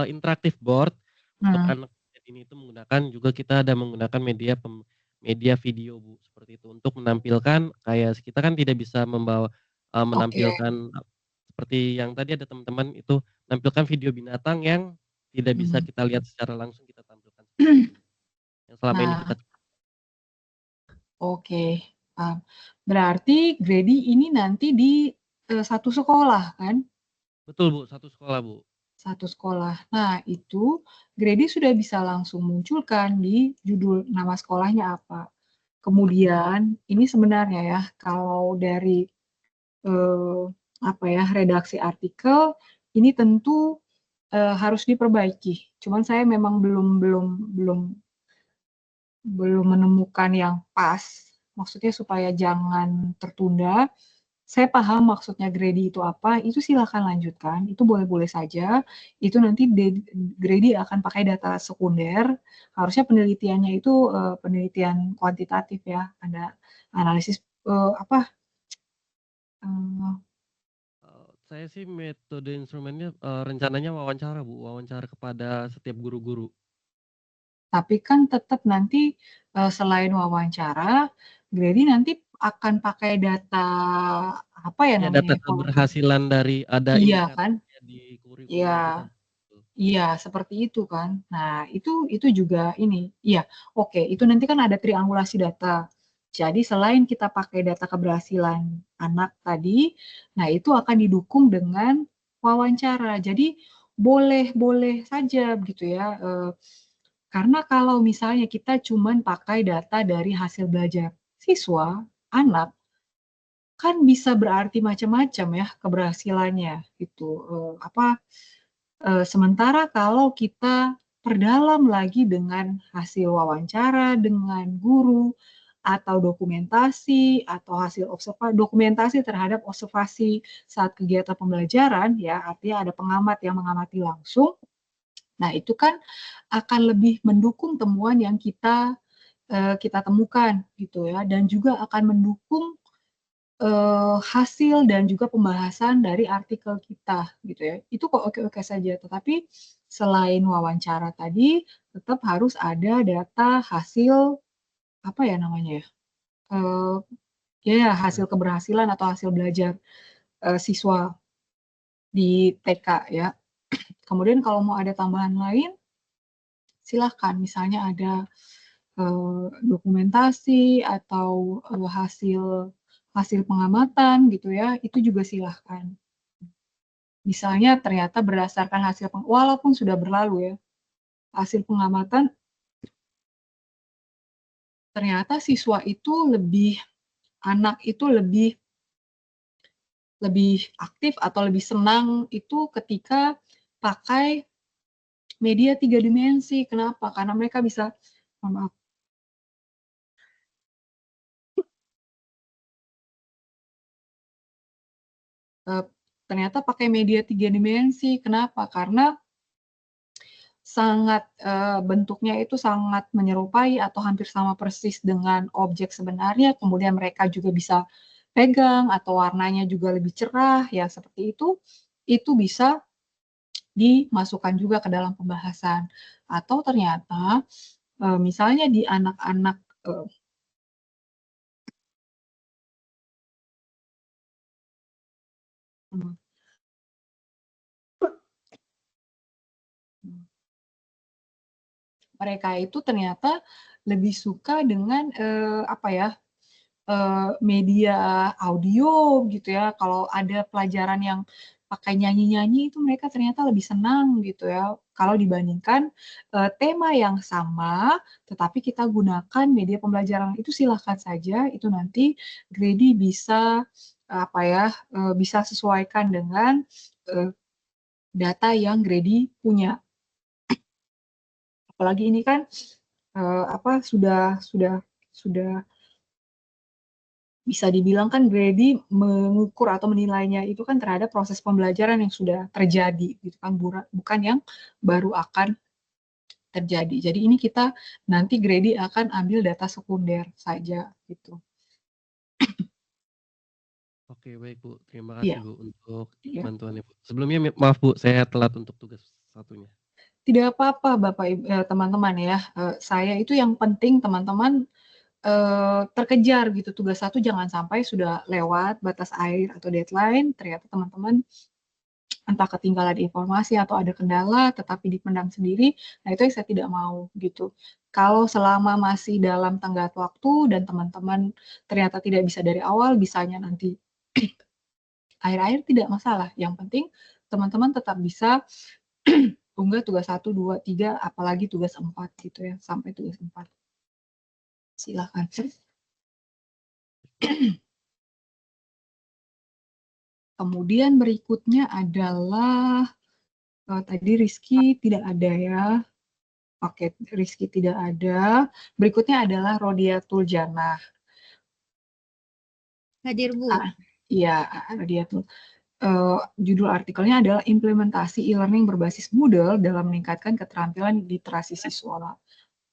interaktif board untuk anak ini itu kita ada menggunakan media video Bu, seperti itu. Untuk menampilkan kayak kita kan tidak bisa Oke. menampilkan seperti yang tadi ada teman-teman itu menampilkan video binatang yang tidak bisa kita lihat secara langsung, kita tampilkan seperti itu. Yang selama ini kita Oke, berarti Grady ini nanti di, satu sekolah kan? Betul Bu, satu sekolah Bu. Satu sekolah. Nah, itu Grady sudah bisa langsung munculkan di judul nama sekolahnya apa. Kemudian ini sebenarnya ya, kalau dari, redaksi artikel, ini tentu, harus diperbaiki. Cuman saya memang belum menemukan yang pas, maksudnya supaya jangan tertunda. Saya paham maksudnya Grady itu apa, itu silakan lanjutkan, itu boleh-boleh saja. Itu nanti Grady akan pakai data sekunder, harusnya penelitiannya itu, penelitian kuantitatif ya, ada analisis, Saya sih metode instrumennya, rencananya wawancara Bu, wawancara kepada setiap guru-guru. Tapi kan tetap nanti, selain wawancara, Grady nanti akan pakai data, apa ya Ya, data namanya kalau keberhasilan dari ada iya kan? indikatornya di kurikulum kita. Iya. Iya, seperti itu kan. Nah, itu juga ini, iya, oke, itu nanti kan ada triangulasi data. Jadi selain kita pakai data keberhasilan anak tadi, nah itu akan didukung dengan wawancara. Jadi boleh-boleh saja begitu ya, karena kalau misalnya kita cuman pakai data dari hasil belajar siswa, anak, kan bisa berarti macam-macam ya keberhasilannya gitu, sementara kalau kita perdalam lagi dengan hasil wawancara dengan guru, atau dokumentasi, atau hasil dokumentasi terhadap observasi saat kegiatan pembelajaran ya, artinya ada pengamat yang mengamati langsung. Nah, itu kan akan lebih mendukung temuan yang kita temukan gitu ya, dan juga akan mendukung hasil dan juga pembahasan dari artikel kita gitu ya. Itu kok oke-oke saja, tetapi selain wawancara tadi tetap harus ada data hasil apa ya namanya ya, ya hasil keberhasilan atau hasil belajar siswa di TK ya. Kemudian kalau mau ada tambahan lain, silahkan. Misalnya ada dokumentasi atau hasil pengamatan gitu ya, itu juga silahkan. Misalnya ternyata berdasarkan walaupun sudah berlalu ya, hasil pengamatan ternyata siswa itu anak itu lebih aktif atau lebih senang itu ketika pakai media 3 dimensi. Kenapa? Karena mereka bisa, mohon maaf. Ternyata pakai media 3 dimensi. Kenapa? Karena bentuknya itu sangat menyerupai atau hampir sama persis dengan objek sebenarnya, kemudian mereka juga bisa pegang atau warnanya juga lebih cerah, ya seperti itu bisa dimasukkan juga ke dalam pembahasan. Atau ternyata, misalnya di anak-anak, mereka itu ternyata lebih suka dengan, media audio gitu ya. Kalau ada pelajaran yang pakai nyanyi-nyanyi itu mereka ternyata lebih senang gitu ya, kalau dibandingkan, tema yang sama tetapi kita gunakan media pembelajaran itu silahkan saja, itu nanti Grady bisa, bisa sesuaikan dengan, data yang Grady punya. Apalagi ini kan, sudah bisa dibilang kan Grady mengukur atau menilainya itu kan terhadap proses pembelajaran yang sudah terjadi gitu kan, bukan yang baru akan terjadi. Jadi ini kita nanti Grady akan ambil data sekunder saja gitu. Oke, baik Bu. Terima kasih Iya. Bu untuk Iya. bantuannya Bu. Sebelumnya maaf Bu, saya telat untuk tugas satunya. Tidak apa-apa Bapak teman-teman ya. Saya itu yang penting teman-teman terkejar gitu, tugas 1 jangan sampai sudah lewat batas akhir atau deadline, ternyata teman-teman entah ketinggalan informasi atau ada kendala tetapi dipendam sendiri, nah itu yang saya tidak mau gitu. Kalau selama masih dalam tenggat waktu dan teman-teman ternyata tidak bisa dari awal, bisanya nanti akhir-akhir tidak masalah, yang penting teman-teman tetap bisa unggah tugas 1, 2, 3, apalagi tugas 4 gitu ya, sampai tugas 4. Silakan. Kemudian berikutnya adalah, tadi Rizky tidak ada ya. Oke, Rizky tidak ada. Berikutnya adalah Rodiatul Janah. Hadir Bu. Iya, Rodiatul. Judul artikelnya adalah implementasi e-learning berbasis Moodle dalam meningkatkan keterampilan literasi siswa.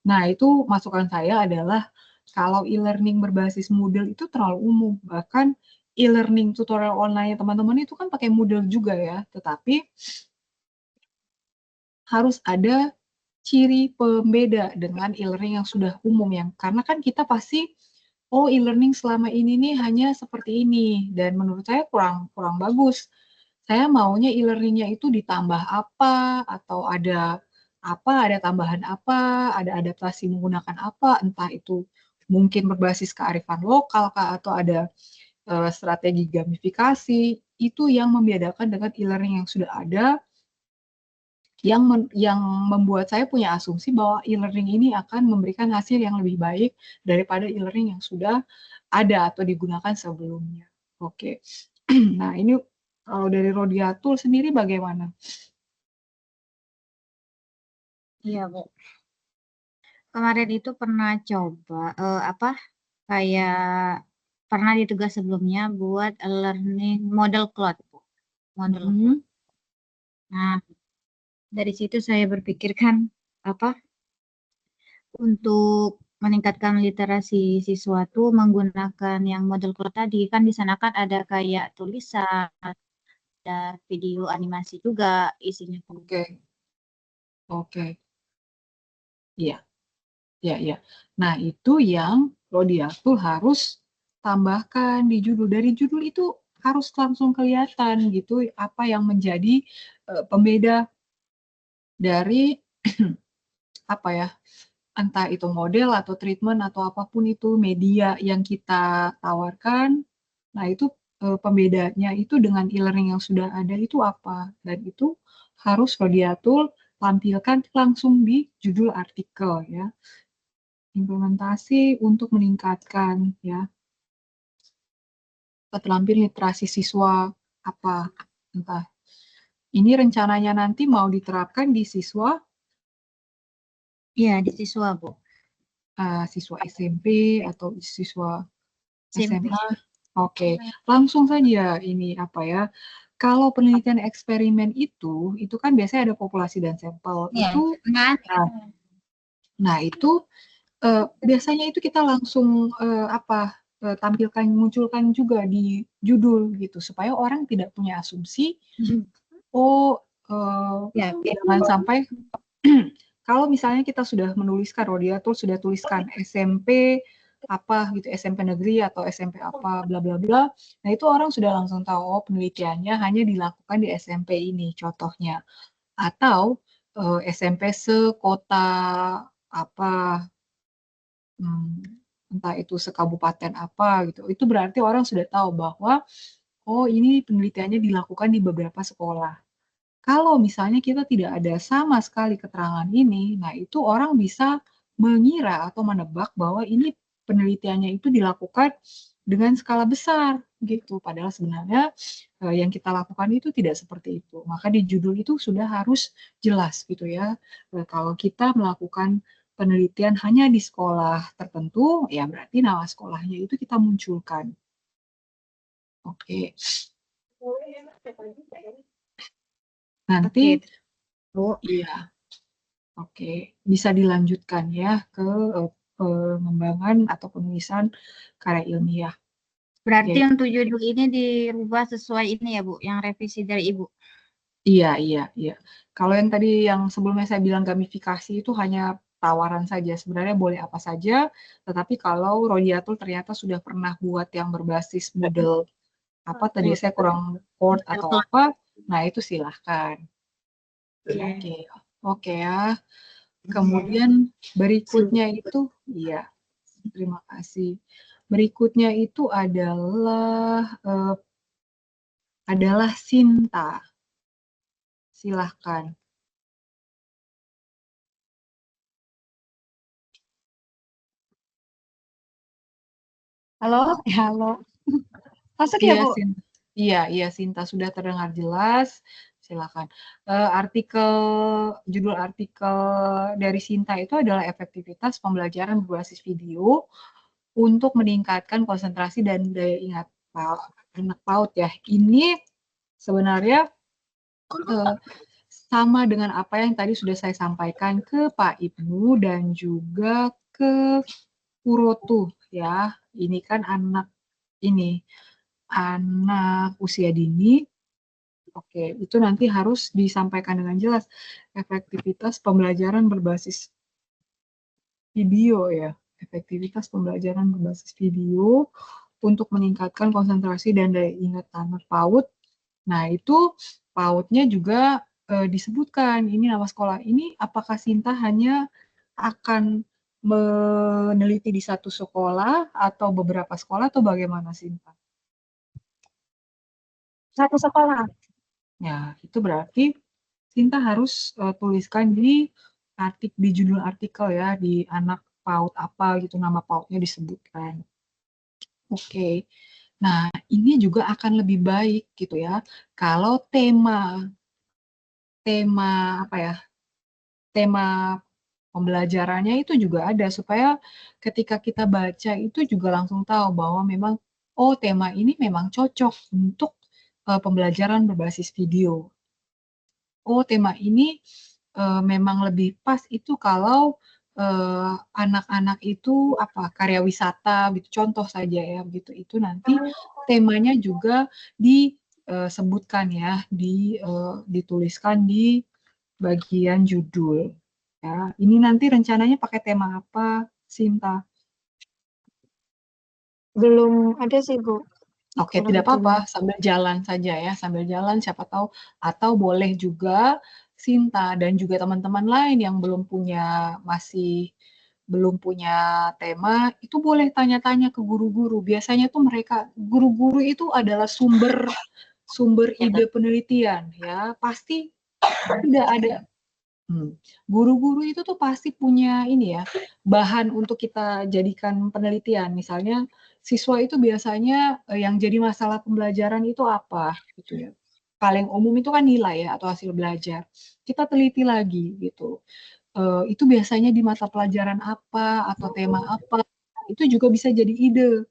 Nah, itu masukan saya adalah kalau e-learning berbasis Moodle itu terlalu umum. Bahkan e-learning tutorial online teman-teman itu kan pakai Moodle juga ya, tetapi harus ada ciri pembeda dengan e-learning yang sudah umum karena kan kita pasti e-learning selama ini nih hanya seperti ini dan menurut saya kurang bagus. Saya maunya e-learning-nya itu ditambah apa atau ada tambahan apa, ada adaptasi menggunakan apa, entah itu mungkin berbasis kearifan lokal kah atau ada strategi gamifikasi, itu yang membedakan dengan e-learning yang sudah ada yang membuat saya punya asumsi bahwa e-learning ini akan memberikan hasil yang lebih baik daripada e-learning yang sudah ada atau digunakan sebelumnya. Oke. Nah, ini kalau dari Rodiatul sendiri bagaimana? Iya, Bu. Kemarin itu pernah coba kayak pernah di tugas sebelumnya buat learning model cloud, Bu. Model cloud. Nah, dari situ saya berpikirkan untuk meningkatkan literasi siswa tuh menggunakan yang model cloud tadi. Kan di sana kan ada kayak tulisan, ada video animasi juga isinya. Oke. Iya. Ya. Nah, itu yang Rodiatul harus tambahkan di judul. Dari judul itu harus langsung kelihatan gitu apa yang menjadi pembeda dari apa ya, entah itu model atau treatment atau apapun itu media yang kita tawarkan. Nah, itu pembedanya itu dengan e-learning yang sudah ada itu apa? Dan itu harus Rodiatul tampilkan langsung di judul artikel ya. Implementasi untuk meningkatkan ya keterampilan literasi siswa apa entah ini rencananya nanti mau diterapkan di siswa Iya, di siswa, Bu. Siswa SMP atau siswa SMP. SMA. Oke, langsung saja ini apa ya? Kalau penelitian eksperimen itu kan biasanya ada populasi dan sampel. Iya, Itu nah itu biasanya itu kita langsung tampilkan, munculkan juga di judul gitu supaya orang tidak punya asumsi. Jangan sampai kalau misalnya kita sudah menuliskan Rodiatul sudah tuliskan SMP apa gitu, SMP negeri atau SMP apa bla bla bla. Nah, itu orang sudah langsung tahu penelitiannya hanya dilakukan di SMP ini contohnya. Atau SMP sekota apa entah itu sekabupaten apa gitu. Itu berarti orang sudah tahu bahwa oh ini penelitiannya dilakukan di beberapa sekolah. Kalau misalnya kita tidak ada sama sekali keterangan ini, nah itu orang bisa mengira atau menebak bahwa ini penelitiannya itu dilakukan dengan skala besar gitu. Padahal sebenarnya yang kita lakukan itu tidak seperti itu. Maka di judul itu sudah harus jelas gitu ya. Kalau kita melakukan penelitian hanya di sekolah tertentu, ya berarti nama sekolahnya itu kita munculkan. Oke. Nanti, iya. Oke, bisa dilanjutkan ya ke pengembangan atau penulisan karya ilmiah. Berarti untuk judul ini dirubah sesuai ini ya, Bu, yang revisi dari Ibu. Iya. Kalau yang tadi yang sebelumnya saya bilang gamifikasi itu hanya tawaran saja. Sebenarnya boleh apa saja, tetapi kalau Rodiatul ternyata sudah pernah buat yang berbasis Moodle apa tadi saya kurang quote atau apa, nah itu silahkan. Oke ya. Kemudian berikutnya itu, iya, terima kasih. Berikutnya itu adalah Sinta. Silahkan. Halo? Masuk ya, Bu? Iya, Sinta sudah terdengar jelas. Silakan. Judul artikel dari Sinta itu adalah efektivitas pembelajaran berbasis video untuk meningkatkan konsentrasi dan daya ingat anak PAUD ya. Ini sebenarnya sama dengan apa yang tadi sudah saya sampaikan ke Pak Ibnu dan juga ke Purotu ya. Ini kan anak usia dini. Oke, itu nanti harus disampaikan dengan jelas efektivitas pembelajaran berbasis video ya. Efektivitas pembelajaran berbasis video untuk meningkatkan konsentrasi dan daya ingat anak PAUD. Nah, itu PAUD-nya juga disebutkan ini nama sekolah ini apakah Sinta hanya akan meneliti di satu sekolah atau beberapa sekolah atau bagaimana Sinta? Satu sekolah. Ya, itu berarti Sinta harus tuliskan di judul artikel ya, di anak PAUD apa gitu, nama PAUD-nya disebutkan. Oke. Nah, ini juga akan lebih baik gitu ya, kalau tema pembelajarannya itu juga ada, supaya ketika kita baca itu juga langsung tahu bahwa memang, oh tema ini memang cocok untuk pembelajaran berbasis video. Oh tema ini memang lebih pas itu kalau anak-anak itu karya wisata gitu, contoh saja ya gitu, itu nanti temanya juga disebutkan ya, dituliskan di bagian judul. Ya, ini nanti rencananya pakai tema apa, Sinta? Belum ada sih, Bu. Oke, tidak apa-apa, sambil jalan saja ya, sambil jalan siapa tahu, atau boleh juga Sinta dan juga teman-teman lain yang masih belum punya tema, itu boleh tanya-tanya ke guru-guru. Biasanya tuh guru-guru itu adalah sumber ide penelitian ya, pasti tidak ada. Guru-guru itu tuh pasti punya ini ya, bahan untuk kita jadikan penelitian. Misalnya siswa itu biasanya yang jadi masalah pembelajaran itu apa gitu ya. Paling umum itu kan nilai ya atau hasil belajar. Kita teliti lagi gitu. Itu biasanya di mata pelajaran apa atau tema apa. Itu juga bisa jadi ide.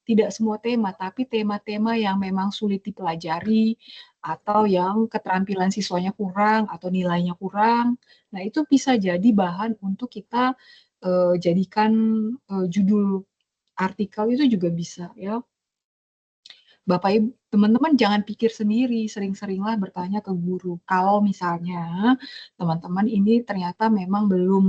Tidak semua tema, tapi tema-tema yang memang sulit dipelajari atau yang keterampilan siswanya kurang atau nilainya kurang. Nah, itu bisa jadi bahan untuk kita jadikan judul artikel itu juga bisa ya. Bapak Ibu, teman-teman jangan pikir sendiri, sering-seringlah bertanya ke guru. Kalau misalnya teman-teman ini ternyata memang belum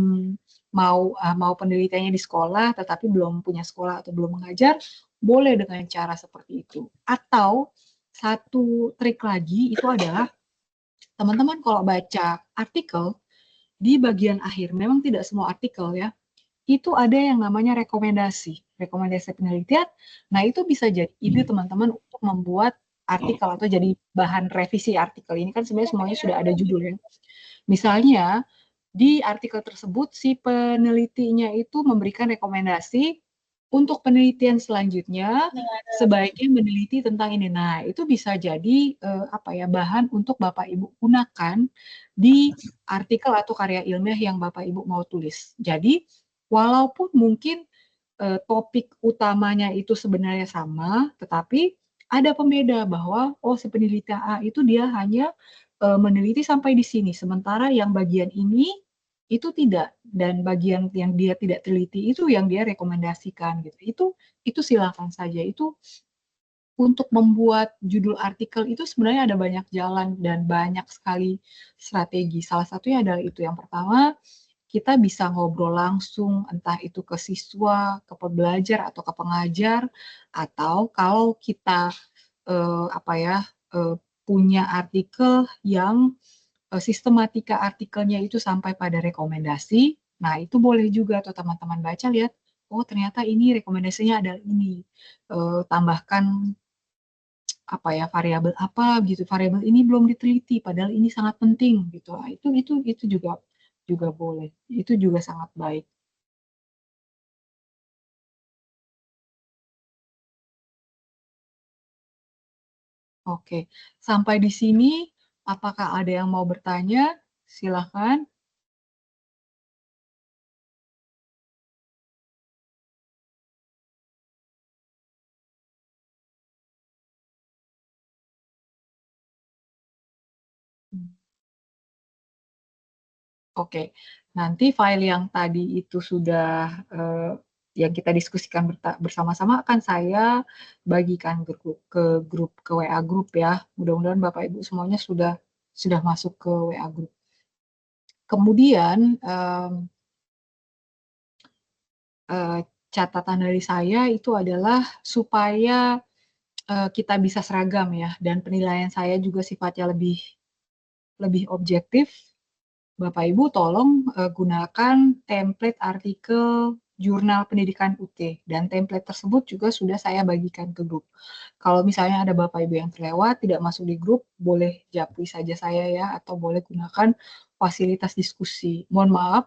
mau penelitiannya di sekolah, tetapi belum punya sekolah atau belum mengajar, boleh dengan cara seperti itu. Atau satu trik lagi itu adalah teman-teman kalau baca artikel di bagian akhir, memang tidak semua artikel ya, itu ada yang namanya rekomendasi penelitian. Nah, itu bisa jadi ide teman-teman untuk membuat artikel atau jadi bahan revisi artikel. Ini kan sebenarnya semuanya sudah ada judulnya. Misalnya, di artikel tersebut si penelitinya itu memberikan rekomendasi untuk penelitian selanjutnya sebaiknya meneliti tentang ini. Nah, itu bisa jadi bahan untuk Bapak Ibu gunakan di artikel atau karya ilmiah yang Bapak Ibu mau tulis. Jadi, walaupun mungkin topik utamanya itu sebenarnya sama, tetapi ada pembeda bahwa si peneliti A itu dia hanya meneliti sampai di sini, sementara yang bagian ini itu tidak, dan bagian yang dia tidak teliti itu yang dia rekomendasikan gitu. Itu silakan saja. Itu untuk membuat judul artikel itu sebenarnya ada banyak jalan dan banyak sekali strategi. Salah satunya adalah itu. Yang pertama, kita bisa ngobrol langsung, entah itu ke siswa, ke pembelajar, atau ke pengajar, atau kalau kita punya artikel yang sistematika artikelnya itu sampai pada rekomendasi, nah itu boleh juga tuh teman-teman baca, lihat, oh ternyata ini rekomendasinya adalah ini, tambahkan variabel apa gitu, variabel ini belum diteliti, padahal ini sangat penting gitu. Nah, itu juga boleh, itu juga sangat baik. Oke, sampai di sini apakah ada yang mau bertanya? Silakan. Oke, nanti file yang tadi itu sudah yang kita diskusikan bersama-sama akan saya bagikan ke WA grup ya. Mudah-mudahan Bapak Ibu semuanya sudah masuk ke WA grup. Kemudian catatan dari saya itu adalah supaya kita bisa seragam ya, dan penilaian saya juga sifatnya lebih objektif. Bapak Ibu tolong gunakan template artikel jurnal pendidikan UT, dan template tersebut juga sudah saya bagikan ke grup. Kalau misalnya ada Bapak Ibu yang terlewat tidak masuk di grup, boleh japri saja saya ya, atau boleh gunakan fasilitas diskusi. Mohon maaf,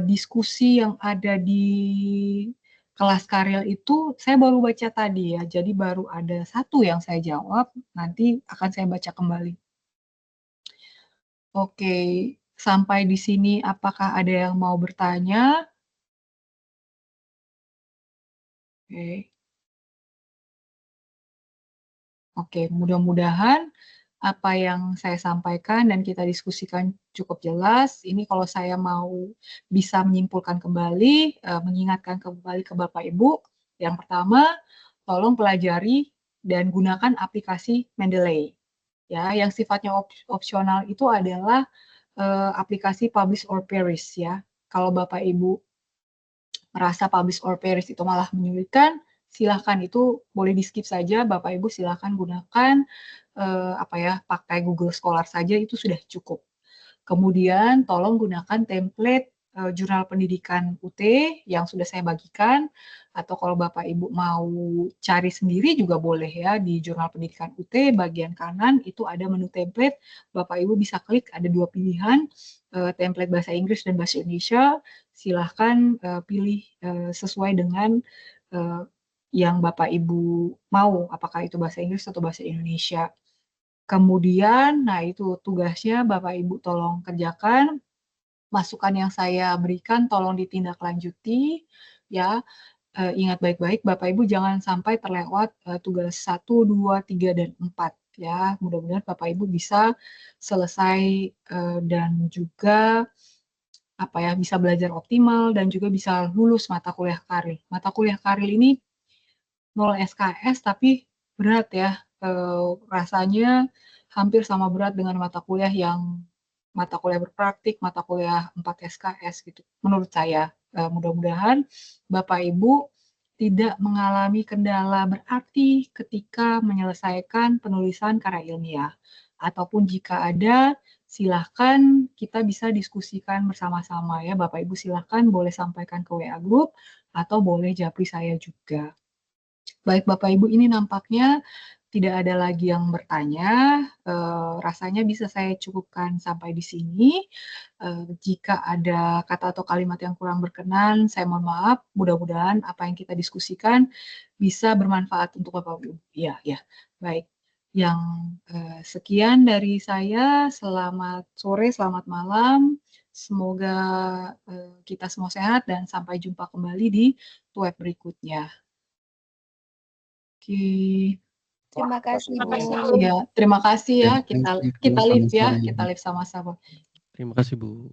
diskusi yang ada di kelas Karel itu saya baru baca tadi ya, jadi baru ada satu yang saya jawab, nanti akan saya baca kembali. Oke, sampai di sini apakah ada yang mau bertanya? Oke. Oke, mudah-mudahan apa yang saya sampaikan dan kita diskusikan cukup jelas. Ini kalau saya mau bisa menyimpulkan kembali, mengingatkan kembali ke Bapak Ibu. Yang pertama, tolong pelajari dan gunakan aplikasi Mendeley. Ya, yang sifatnya opsional itu adalah aplikasi Publish or Perish ya. Kalau Bapak Ibu merasa Publish or Perish itu malah menyulitkan, silahkan itu boleh di-skip saja. Bapak Ibu silahkan gunakan pakai Google Scholar saja, itu sudah cukup. Kemudian tolong gunakan template jurnal pendidikan UT yang sudah saya bagikan, atau kalau Bapak Ibu mau cari sendiri juga boleh ya, di jurnal pendidikan UT bagian kanan itu ada menu template, Bapak Ibu bisa klik, ada 2 pilihan, template bahasa Inggris dan bahasa Indonesia, silahkan pilih sesuai dengan yang Bapak Ibu mau, apakah itu bahasa Inggris atau bahasa Indonesia. Kemudian, nah itu tugasnya Bapak Ibu tolong kerjakan, masukan yang saya berikan tolong ditindaklanjuti ya. Ingat baik-baik Bapak Ibu jangan sampai terlewat tugas 1, 2, 3, dan 4 ya. Mudah-mudahan Bapak Ibu bisa selesai dan juga bisa belajar optimal dan juga bisa lulus mata kuliah Karil. Mata kuliah Karil ini 0 SKS tapi berat ya. Rasanya hampir sama berat dengan mata kuliah berpraktik, mata kuliah 4 SKS gitu. Menurut saya, mudah-mudahan Bapak Ibu tidak mengalami kendala berarti ketika menyelesaikan penulisan karya ilmiah. Ataupun jika ada, silahkan kita bisa diskusikan bersama-sama ya. Bapak Ibu silahkan boleh sampaikan ke WA Group atau boleh japri saya juga. Baik Bapak Ibu, ini nampaknya tidak ada lagi yang bertanya, rasanya bisa saya cukupkan sampai di sini. Jika ada kata atau kalimat yang kurang berkenan, saya mohon maaf. Mudah-mudahan apa yang kita diskusikan bisa bermanfaat untuk Bapak Ibu. Ya, baik. Yang sekian dari saya. Selamat sore, selamat malam. Semoga kita semua sehat dan sampai jumpa kembali di web berikutnya. Oke. Terima kasih, Bu. Ya, terima kasih ya. Kita live ya, kita live sama-sama. Terima kasih, Bu.